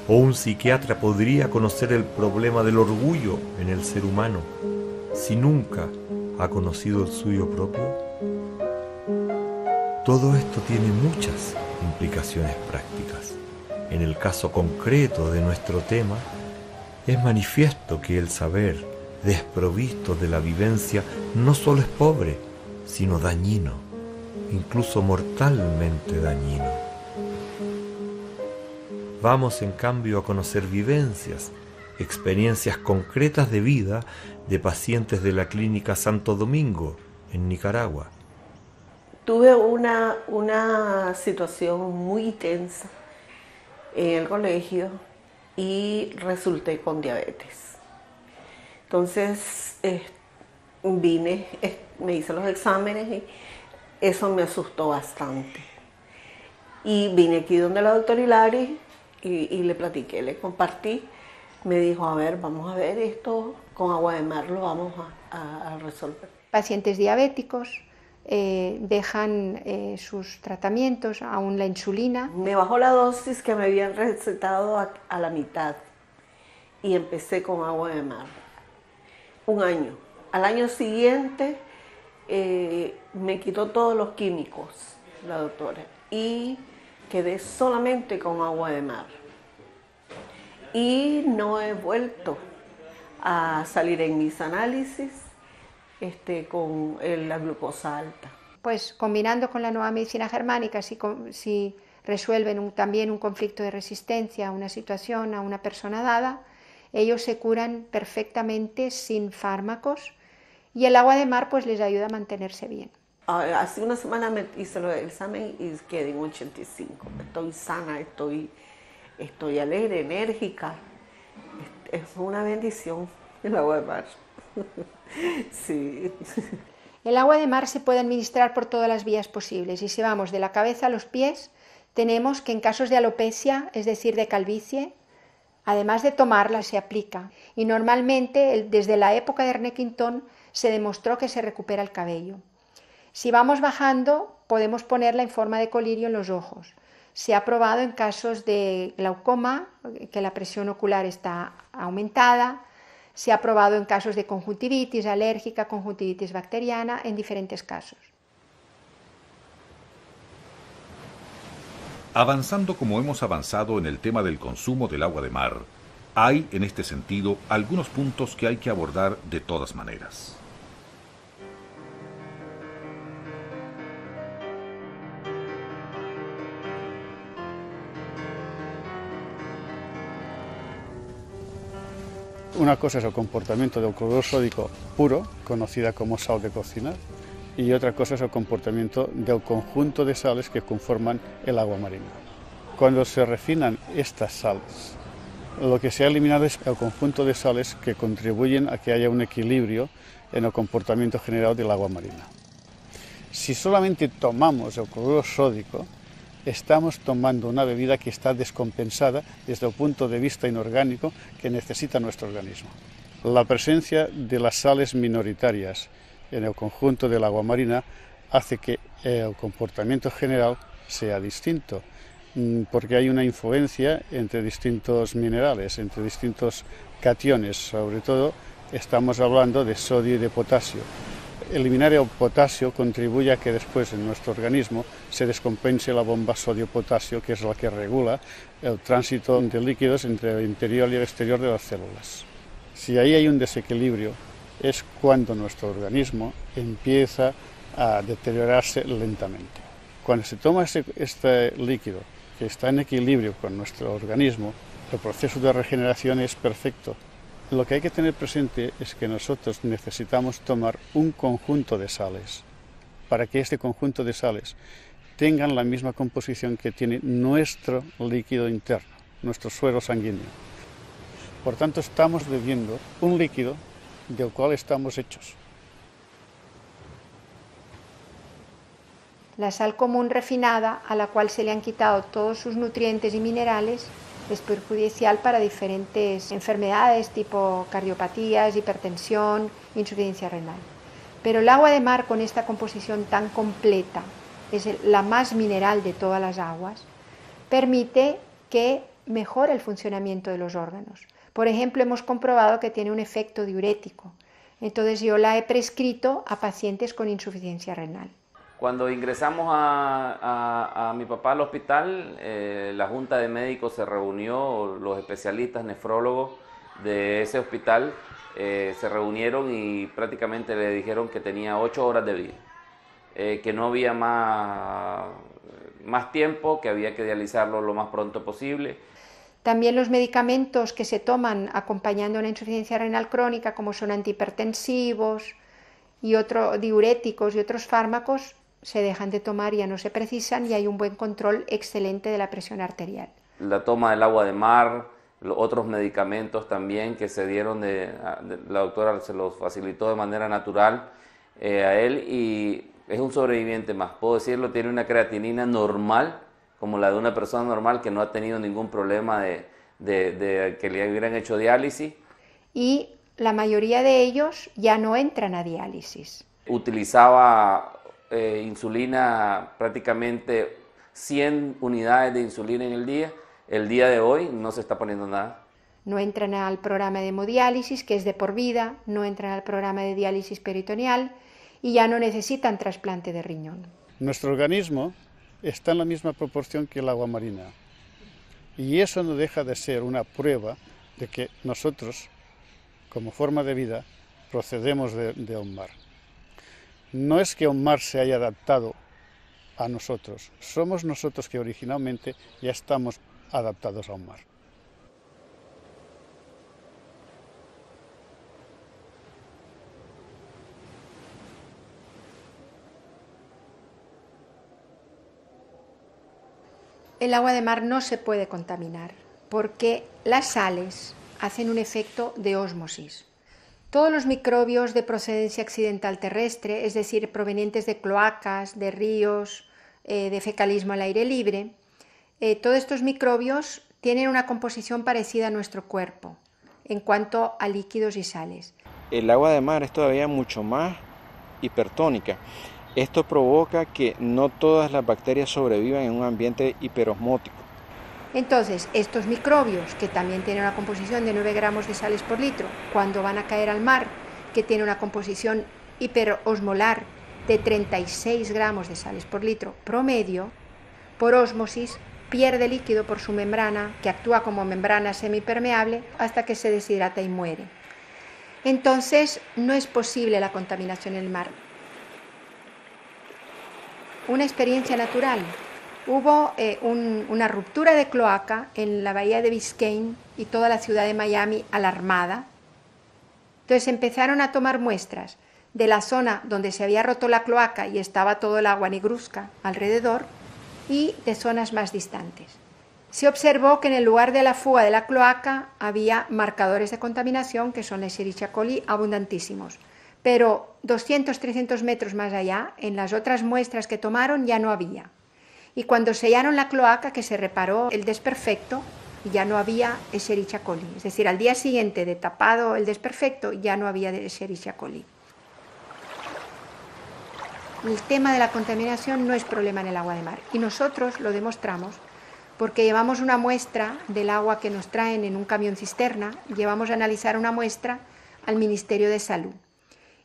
¿O un psiquiatra podría conocer el problema del orgullo en el ser humano si nunca ha conocido el suyo propio? Todo esto tiene muchas implicaciones prácticas. En el caso concreto de nuestro tema, es manifiesto que el saber desprovisto de la vivencia no solo es pobre, sino dañino, incluso mortalmente dañino. Vamos en cambio a conocer vivencias, experiencias concretas de vida de pacientes de la Clínica Santo Domingo, en Nicaragua. Tuve una situación muy tensa en el colegio y resulté con diabetes. Entonces vine, me hice los exámenes y eso me asustó bastante. Y vine aquí donde la doctora Hilary y le platiqué, le compartí. Me dijo, a ver, vamos a ver esto con agua de mar, lo vamos a resolver. Pacientes diabéticos dejan sus tratamientos, aún la insulina. Me bajó la dosis que me habían recetado a la mitad y empecé con agua de mar. Un año. Al año siguiente me quitó todos los químicos, la doctora, y quedé solamente con agua de mar. Y no he vuelto a salir en mis análisis con la glucosa alta. Pues combinando con la nueva medicina germánica, si resuelven también un conflicto de resistencia a una situación, a una persona dada, ellos se curan perfectamente sin fármacos y el agua de mar pues les ayuda a mantenerse bien. Hace una semana me hice el examen y quedé en 85. Estoy sana, estoy alegre, enérgica. Es una bendición el agua de mar. Sí. El agua de mar se puede administrar por todas las vías posibles y si vamos de la cabeza a los pies, tenemos que en casos de alopecia, es decir, de calvicie, además de tomarla, se aplica. Y normalmente, desde la época de René Quintón, se demostró que se recupera el cabello. Si vamos bajando, podemos ponerla en forma de colirio en los ojos. Se ha probado en casos de glaucoma, que la presión ocular está aumentada. Se ha probado en casos de conjuntivitis alérgica, conjuntivitis bacteriana, en diferentes casos. Avanzando como hemos avanzado en el tema del consumo del agua de mar, hay en este sentido algunos puntos que hay que abordar de todas maneras. Una cosa es el comportamiento del cloruro sódico puro, conocida como sal de cocina, y otra cosa es el comportamiento del conjunto de sales que conforman el agua marina. Cuando se refinan estas sales, lo que se ha eliminado es el conjunto de sales que contribuyen a que haya un equilibrio en el comportamiento general del agua marina. Si solamente tomamos el cloruro sódico, estamos tomando una bebida que está descompensada desde el punto de vista inorgánico que necesita nuestro organismo. La presencia de las sales minoritarias en el conjunto del agua marina hace que el comportamiento general sea distinto, porque hay una influencia entre distintos minerales, entre distintos cationes, sobre todo estamos hablando de sodio y de potasio. Eliminar el potasio contribuye a que después en nuestro organismo se descompense la bomba sodio-potasio, que es la que regula el tránsito de líquidos entre el interior y el exterior de las células. Si ahí hay un desequilibrio, es cuando nuestro organismo empieza a deteriorarse lentamente. Cuando se toma este líquido que está en equilibrio con nuestro organismo, el proceso de regeneración es perfecto. Lo que hay que tener presente es que nosotros necesitamos tomar un conjunto de sales para que este conjunto de sales tengan la misma composición que tiene nuestro líquido interno, nuestro suero sanguíneo. Por tanto, estamos bebiendo un líquido del cual estamos hechos. La sal común refinada, a la cual se le han quitado todos sus nutrientes y minerales, es perjudicial para diferentes enfermedades tipo cardiopatías, hipertensión, insuficiencia renal. Pero el agua de mar con esta composición tan completa, es la más mineral de todas las aguas, permite que mejore el funcionamiento de los órganos. Por ejemplo, hemos comprobado que tiene un efecto diurético. Entonces yo la he prescrito a pacientes con insuficiencia renal. Cuando ingresamos a mi papá al hospital, la junta de médicos se reunió, los especialistas nefrólogos de ese hospital se reunieron y prácticamente le dijeron que tenía 8 horas de vida, que no había más tiempo, que había que dializarlo lo más pronto posible. También los medicamentos que se toman acompañando una insuficiencia renal crónica, como son antihipertensivos y diuréticos y otros fármacos, se dejan de tomar, ya no se precisan y hay un buen control excelente de la presión arterial. La toma del agua de mar, otros medicamentos también que se dieron, la doctora se los facilitó de manera natural a él y es un sobreviviente más, puedo decirlo, tiene una creatinina normal, como la de una persona normal que no ha tenido ningún problema de que le hubieran hecho diálisis. Y la mayoría de ellos ya no entran a diálisis. Utilizaba insulina, prácticamente 100 unidades de insulina en el día. El día de hoy no se está poniendo nada. No entran al programa de hemodiálisis, que es de por vida, no entran al programa de diálisis peritoneal y ya no necesitan trasplante de riñón. Nuestro organismo está en la misma proporción que el agua marina y eso no deja de ser una prueba de que nosotros, como forma de vida, procedemos de un mar. No es que un mar se haya adaptado a nosotros, somos nosotros que originalmente ya estamos adaptados a un mar. El agua de mar no se puede contaminar porque las sales hacen un efecto de ósmosis. Todos los microbios de procedencia accidental terrestre, es decir, provenientes de cloacas, de ríos, de fecalismo al aire libre, todos estos microbios tienen una composición parecida a nuestro cuerpo en cuanto a líquidos y sales. El agua de mar es todavía mucho más hipertónica. Esto provoca que no todas las bacterias sobrevivan en un ambiente hiperosmótico. Entonces, estos microbios, que también tienen una composición de 9 gramos de sales por litro, cuando van a caer al mar, que tiene una composición hiperosmolar de 36 gramos de sales por litro promedio, por ósmosis pierde líquido por su membrana, que actúa como membrana semipermeable, hasta que se deshidrata y muere. Entonces, no es posible la contaminación en el mar. Una experiencia natural. Hubo una ruptura de cloaca en la bahía de Biscayne y toda la ciudad de Miami alarmada. Entonces empezaron a tomar muestras de la zona donde se había roto la cloaca y estaba todo el agua negruzca alrededor y de zonas más distantes. Se observó que en el lugar de la fuga de la cloaca había marcadores de contaminación, que son la Escherichia coli, abundantísimos. Pero 200-300 metros más allá, en las otras muestras que tomaron, ya no había. Y cuando sellaron la cloaca, que se reparó el desperfecto, ya no había Escherichia coli. Es decir, al día siguiente de tapado el desperfecto, ya no había Escherichia coli. El tema de la contaminación no es problema en el agua de mar. Y nosotros lo demostramos porque llevamos una muestra del agua que nos traen en un camión cisterna, llevamos a analizar una muestra al Ministerio de Salud.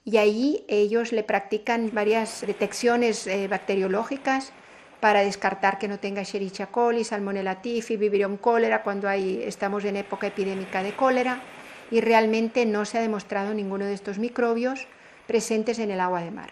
Y ahí ellos le practican varias detecciones bacteriológicas para descartar que no tenga Escherichia coli, Salmonella typhi, Vibrio cólera, cuando estamos en época epidémica de cólera, y realmente no se ha demostrado ninguno de estos microbios presentes en el agua de mar.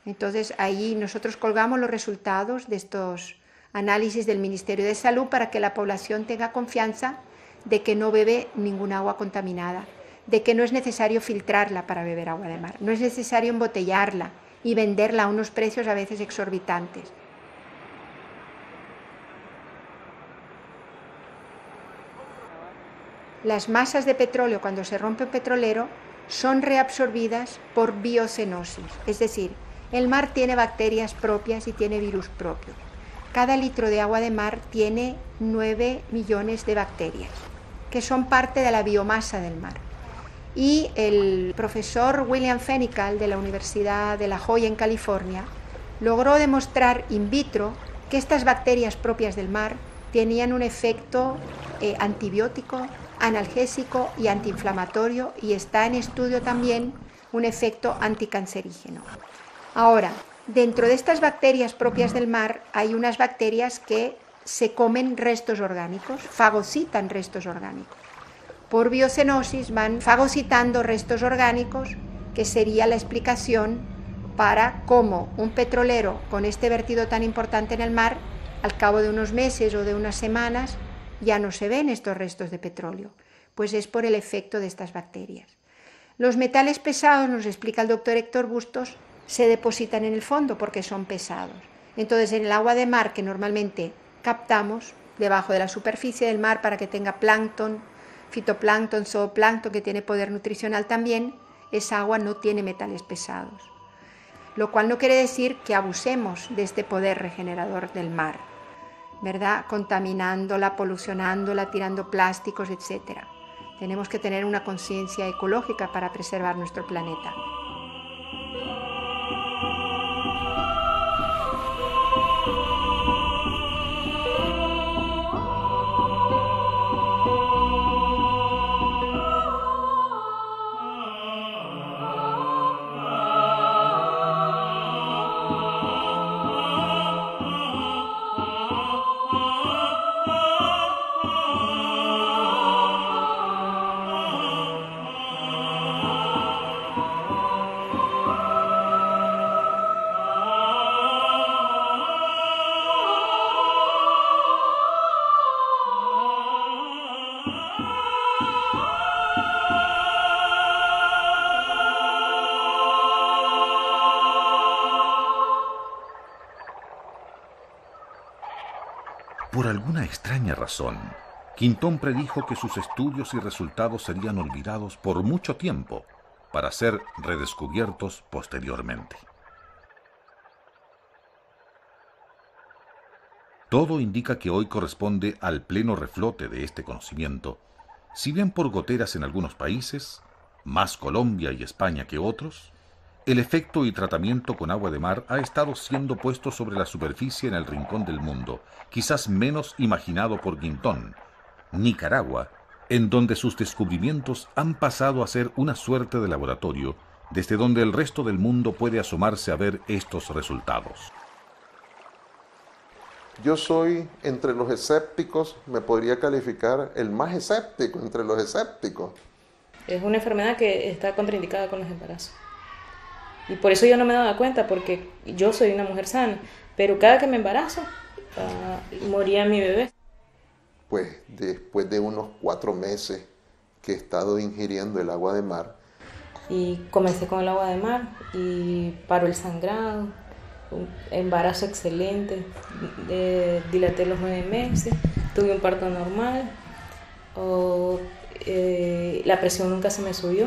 Entonces ahí nosotros colgamos los resultados de estos análisis del Ministerio de Salud para que la población tenga confianza de que no bebe ningún agua contaminada, de que no es necesario filtrarla para beber agua de mar, no es necesario embotellarla y venderla a unos precios a veces exorbitantes. Las masas de petróleo, cuando se rompe un petrolero, son reabsorbidas por biocenosis, es decir, el mar tiene bacterias propias y tiene virus propios. Cada litro de agua de mar tiene 9 millones de bacterias, que son parte de la biomasa del mar. Y el profesor William Fenical de la Universidad de La Joya en California logró demostrar in vitro que estas bacterias propias del mar tenían un efecto antibiótico, analgésico y antiinflamatorio, y está en estudio también un efecto anticancerígeno. Ahora, Dentro de estas bacterias propias del mar hay unas bacterias que se comen restos orgánicos, fagocitan restos orgánicos. Por biocenosis van fagocitando restos orgánicos, que sería la explicación para cómo un petrolero con este vertido tan importante en el mar, al cabo de unos meses o de unas semanas, ya no se ven estos restos de petróleo. Pues es por el efecto de estas bacterias. Los metales pesados, nos explica el doctor Héctor Bustos, se depositan en el fondo porque son pesados. Entonces, en el agua de mar que normalmente captamos debajo de la superficie del mar para que tenga plancton, fitoplancton, zooplancton, que tiene poder nutricional también, esa agua no tiene metales pesados. Lo cual no quiere decir que abusemos de este poder regenerador del mar, ¿verdad? Contaminándola, polucionándola, tirando plásticos, etc. Tenemos que tener una conciencia ecológica para preservar nuestro planeta. Por alguna extraña razón, Quintón predijo que sus estudios y resultados serían olvidados por mucho tiempo para ser redescubiertos posteriormente. Todo indica que hoy corresponde al pleno reflote de este conocimiento, si bien por goteras en algunos países, más Colombia y España que otros, el efecto y tratamiento con agua de mar ha estado siendo puesto sobre la superficie en el rincón del mundo, quizás menos imaginado por Quintón, Nicaragua, en donde sus descubrimientos han pasado a ser una suerte de laboratorio, desde donde el resto del mundo puede asomarse a ver estos resultados. Yo soy, entre los escépticos, me podría calificar el más escéptico entre los escépticos. Es una enfermedad que está contraindicada con los embarazos. Y por eso yo no me daba cuenta, porque yo soy una mujer sana, pero cada que me embarazo, moría mi bebé. Pues después de unos 4 meses que he estado ingiriendo el agua de mar. Y comencé con el agua de mar y paró el sangrado, un embarazo excelente, dilaté los 9 meses, tuve un parto normal, la presión nunca se me subió.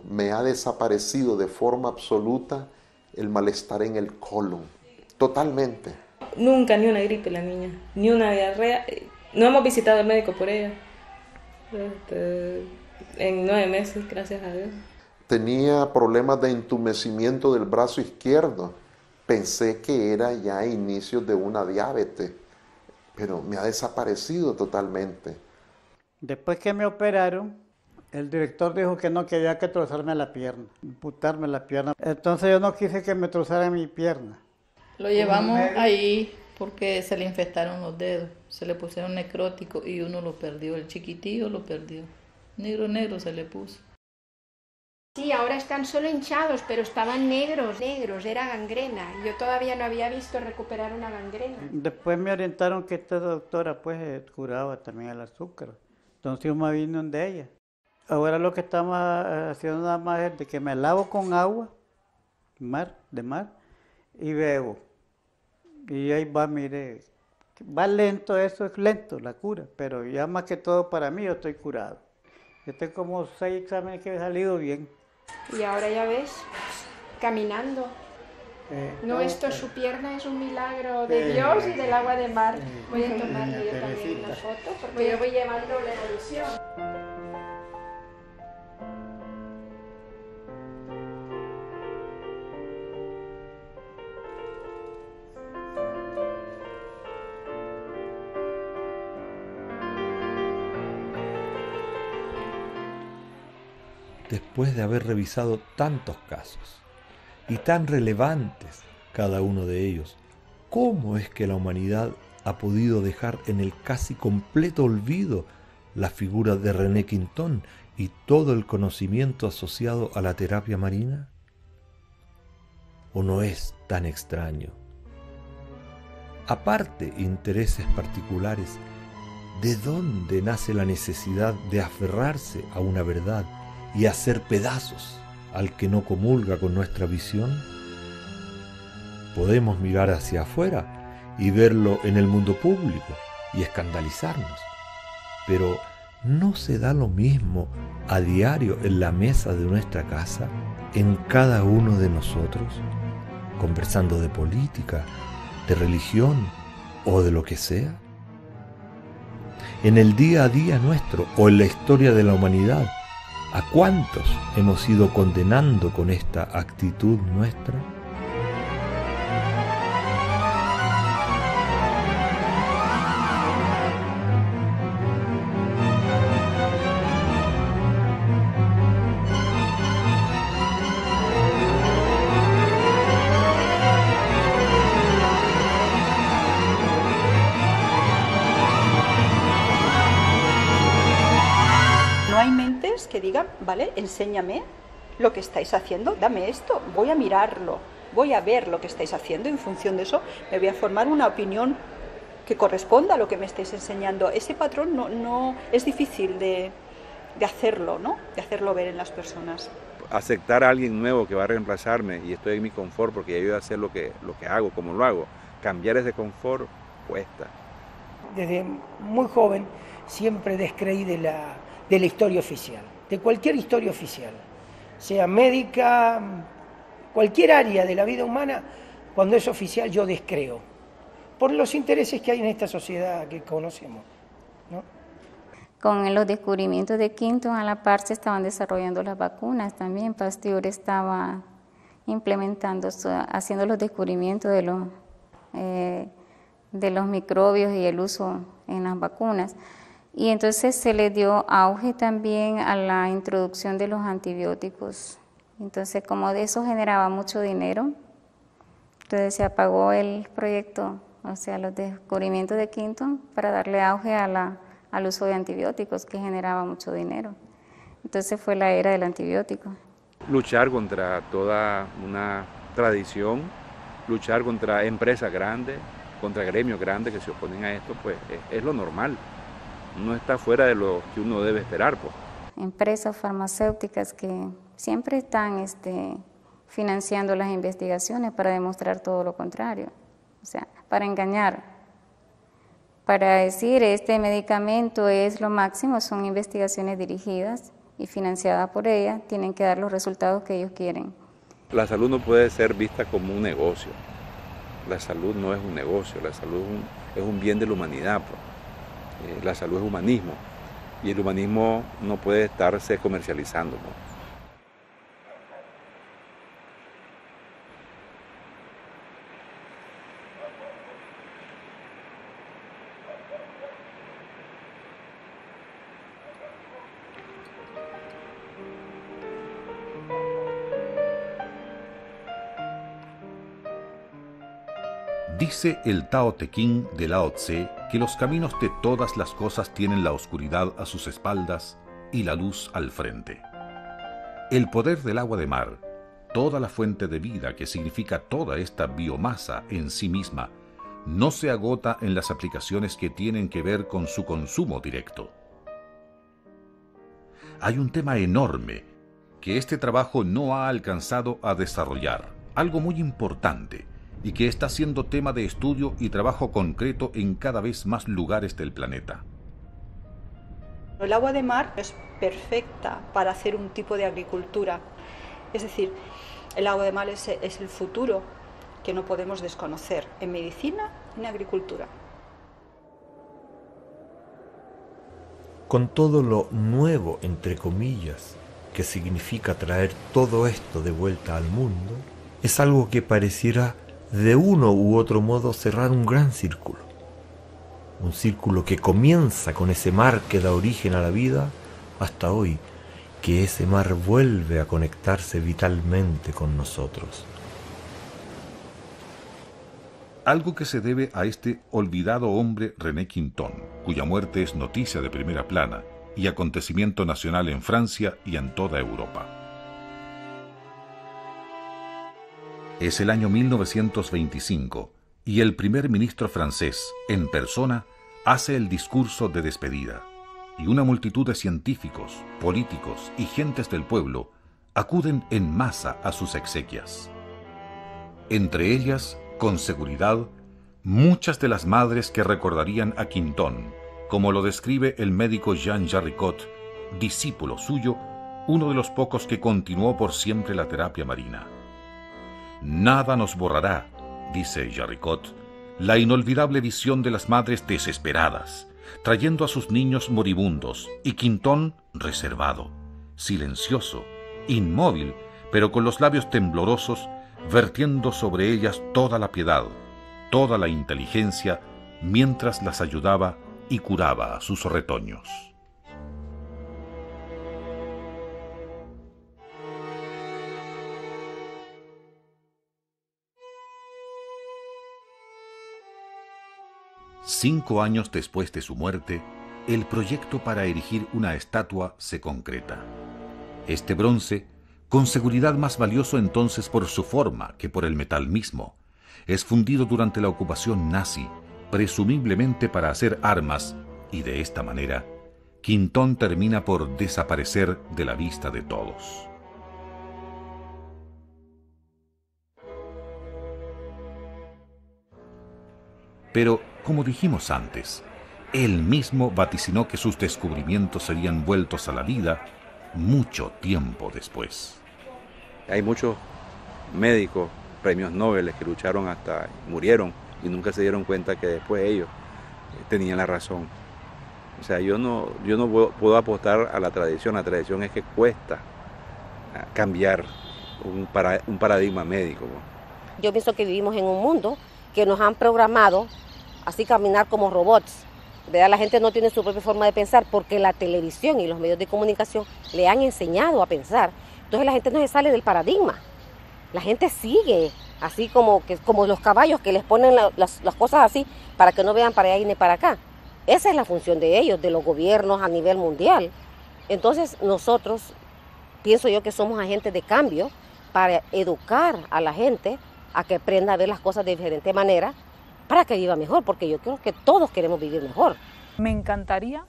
Me ha desaparecido de forma absoluta el malestar en el colon, totalmente. Nunca ni una gripe la niña, ni una diarrea. No hemos visitado al médico por ella. En 9 meses, gracias a Dios. Tenía problemas de entumecimiento del brazo izquierdo. Pensé que era ya inicios de una diabetes, pero me ha desaparecido totalmente. Después que me operaron, el director dijo que no quería que trozarme la pierna, amputarme la pierna. Entonces yo no quise que me trozaran mi pierna. Lo llevamos ahí porque se le infectaron los dedos, se le pusieron necróticos y uno lo perdió, el chiquitillo lo perdió. Negro se le puso. Sí, ahora están solo hinchados, pero estaban negros, era gangrena. Yo todavía no había visto recuperar una gangrena. Después me orientaron que esta doctora pues curaba también el azúcar. Entonces yo me vine de ella. Ahora lo que estamos haciendo nada más es de que me lavo con agua de mar y bebo. Y ahí va, mire, va lento, eso es lento, la cura, pero ya más que todo para mí yo estoy curado. Yo tengo como 6 exámenes que he salido bien. Y ahora ya ves, caminando. Esto, su pierna es un milagro de Dios y del agua de mar. Voy a tomarle yo también una foto porque yo voy llevando la evolución. Después de haber revisado tantos casos y tan relevantes cada uno de ellos. ¿Cómo es que la humanidad ha podido dejar en el casi completo olvido la figura de René Quintón y todo el conocimiento asociado a la terapia marina? ¿O no es tan extraño? Aparte intereses particulares, ¿de dónde nace la necesidad de aferrarse a una verdad y hacer pedazos al que no comulga con nuestra visión? Podemos mirar hacia afuera y verlo en el mundo público y escandalizarnos, pero ¿no se da lo mismo a diario en la mesa de nuestra casa, en cada uno de nosotros, conversando de política, de religión o de lo que sea? En el día a día nuestro o en la historia de la humanidad, ¿a cuántos hemos ido condenando con esta actitud nuestra? No hay mentes que digan, vale, enséñame lo que estáis haciendo, dame esto, voy a mirarlo, voy a ver lo que estáis haciendo, en función de eso me voy a formar una opinión que corresponda a lo que me estáis enseñando. Ese patrón no es difícil de hacerlo, ¿no? De hacerlo ver en las personas. Aceptar a alguien nuevo que va a reemplazarme y estoy en mi confort porque ya yo voy a hacer lo que hago, como lo hago. Cambiar ese confort cuesta. Desde muy joven siempre descreí de la historia oficial, de cualquier historia oficial, sea médica, cualquier área de la vida humana. Cuando es oficial yo descreo, por los intereses que hay en esta sociedad que conocemos, ¿no? Con los descubrimientos de Quinton, a la par se estaban desarrollando las vacunas también. Pasteur estaba implementando, haciendo los descubrimientos de los microbios y el uso en las vacunas. Y entonces se le dio auge también a la introducción de los antibióticos. Entonces, como de eso generaba mucho dinero, entonces se apagó el proyecto, o sea, los descubrimientos de Quinton, para darle auge al uso de antibióticos, que generaba mucho dinero. Entonces fue la era del antibiótico. Luchar contra toda una tradición, luchar contra empresas grandes, contra gremios grandes que se oponen a esto, pues es lo normal. No está fuera de lo que uno debe esperar, pues. Empresas farmacéuticas que siempre están financiando las investigaciones para demostrar todo lo contrario, o sea, para engañar, para decir este medicamento es lo máximo. Son investigaciones dirigidas y financiadas por ellas, tienen que dar los resultados que ellos quieren. La salud no puede ser vista como un negocio. La salud no es un negocio, la salud es un bien de la humanidad, pues. La salud es humanismo y el humanismo no puede estarse comercializando, ¿no? Dice el Tao Te Ching de Lao Tse que los caminos de todas las cosas tienen la oscuridad a sus espaldas y la luz al frente. El poder del agua de mar, toda la fuente de vida que significa toda esta biomasa en sí misma, no se agota en las aplicaciones que tienen que ver con su consumo directo. Hay un tema enorme que este trabajo no ha alcanzado a desarrollar, algo muy importante, y que está siendo tema de estudio y trabajo concreto en cada vez más lugares del planeta. El agua de mar es perfecta para hacer un tipo de agricultura. Es decir, el agua de mar es el futuro que no podemos desconocer en medicina y en agricultura. Con todo lo nuevo, entre comillas, que significa traer todo esto de vuelta al mundo, es algo que pareciera de uno u otro modo cerrar un gran círculo. Un círculo que comienza con ese mar que da origen a la vida hasta hoy, que ese mar vuelve a conectarse vitalmente con nosotros. algo que se debe a este olvidado hombre René Quinton, cuya muerte es noticia de primera plana y acontecimiento nacional en Francia y en toda Europa. Es el año 1925 y el primer ministro francés, en persona, hace el discurso de despedida, y una multitud de científicos, políticos y gentes del pueblo acuden en masa a sus exequias. Entre ellas, con seguridad, muchas de las madres que recordarían a Quinton, como lo describe el médico Jean Jaricot, discípulo suyo, uno de los pocos que continuó por siempre la terapia marina. Nada nos borrará, dice Jaricot, la inolvidable visión de las madres desesperadas, trayendo a sus niños moribundos, y Quinton reservado, silencioso, inmóvil, pero con los labios temblorosos, vertiendo sobre ellas toda la piedad, toda la inteligencia, mientras las ayudaba y curaba a sus retoños. Cinco años después de su muerte, el proyecto para erigir una estatua se concreta. Este bronce, con seguridad más valioso entonces por su forma que por el metal mismo, es fundido durante la ocupación nazi, presumiblemente para hacer armas, y de esta manera, Quinton termina por desaparecer de la vista de todos. Pero, como dijimos antes, él mismo vaticinó que sus descubrimientos serían vueltos a la vida mucho tiempo después. Hay muchos médicos, premios Nobel, que lucharon hasta murieron y nunca se dieron cuenta que después ellos tenían la razón. O sea, yo no puedo apostar a la tradición. La tradición es que cuesta cambiar un paradigma médico. Yo pienso que vivimos en un mundo que nos han programado así caminar como robots. ¿Verdad? La gente no tiene su propia forma de pensar porque la televisión y los medios de comunicación le han enseñado a pensar. Entonces la gente no se sale del paradigma. La gente sigue así como los caballos que les ponen las cosas así para que no vean para allá ni para acá. Esa es la función de ellos, de los gobiernos a nivel mundial. Entonces nosotros, pienso yo que somos agentes de cambio para educar a la gente a que aprenda a ver las cosas de diferente manera para que viva mejor, porque yo creo que todos queremos vivir mejor. Me encantaría,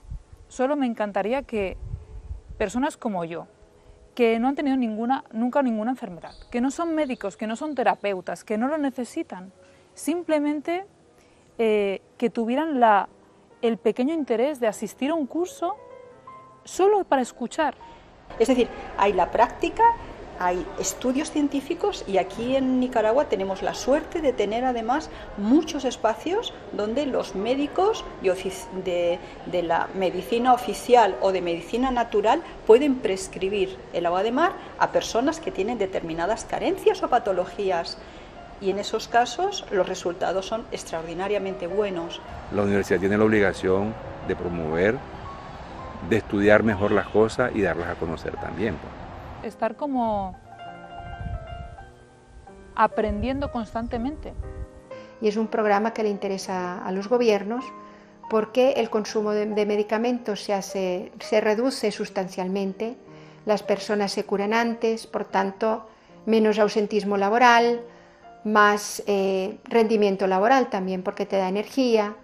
solo me encantaría que personas como yo, que no han tenido nunca ninguna enfermedad, que no son médicos, que no son terapeutas, que no lo necesitan, simplemente que tuvieran el pequeño interés de asistir a un curso solo para escuchar. Es decir, hay la práctica, hay estudios científicos y aquí en Nicaragua tenemos la suerte de tener además muchos espacios donde los médicos de la medicina oficial o de medicina natural pueden prescribir el agua de mar a personas que tienen determinadas carencias o patologías. Y en esos casos los resultados son extraordinariamente buenos. La universidad tiene la obligación de promover, de estudiar mejor las cosas y darlas a conocer también. Estar como aprendiendo constantemente. Y es un programa que le interesa a los gobiernos porque el consumo de medicamentos se reduce sustancialmente, las personas se curan antes, por tanto, menos ausentismo laboral, más rendimiento laboral también porque te da energía,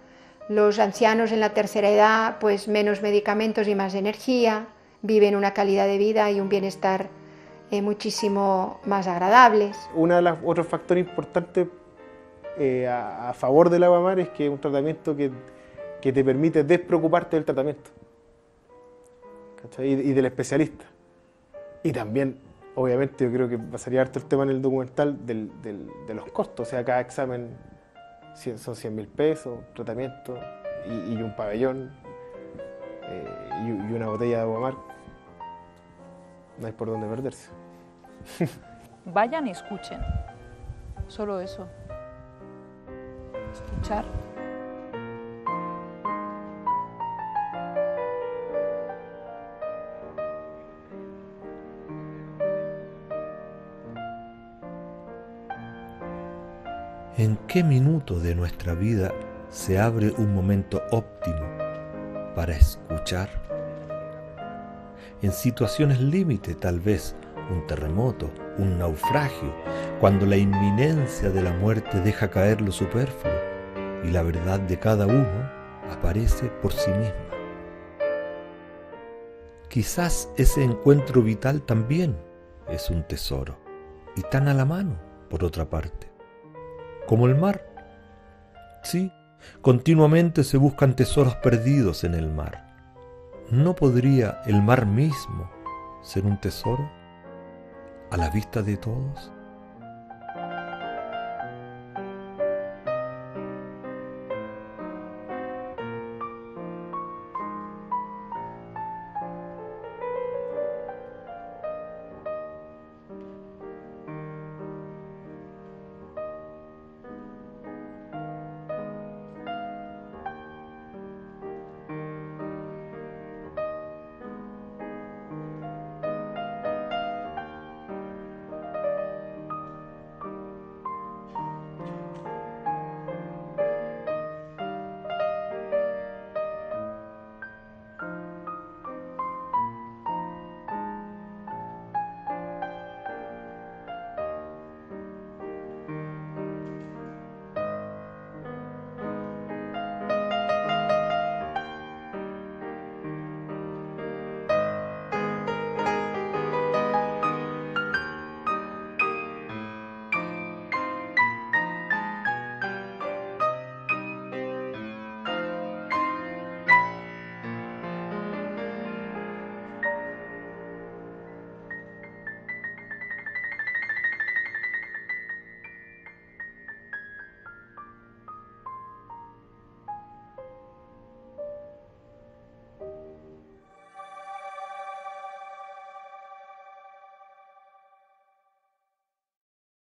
los ancianos en la tercera edad, pues menos medicamentos y más energía, viven una calidad de vida y un bienestar muchísimo más agradables. Uno de los otros factores importantes a favor del agua mar es que es un tratamiento que te permite despreocuparte del tratamiento, ¿cachai? Y del especialista. Y también, obviamente, yo creo que pasaría harto el tema en el documental de los costos. O sea, cada examen son 100.000 pesos, tratamiento y un pabellón y una botella de agua mar. No hay por dónde perderse. Vayan y escuchen. Solo eso. Escuchar. ¿En qué minuto de nuestra vida se abre un momento óptimo para escuchar? En situaciones límite, tal vez un terremoto, un naufragio, cuando la inminencia de la muerte deja caer lo superfluo y la verdad de cada uno aparece por sí misma. Quizás ese encuentro vital también es un tesoro, y tan a la mano, por otra parte, como el mar. Sí, continuamente se buscan tesoros perdidos en el mar. ¿No podría el mar mismo ser un tesoro a la vista de todos?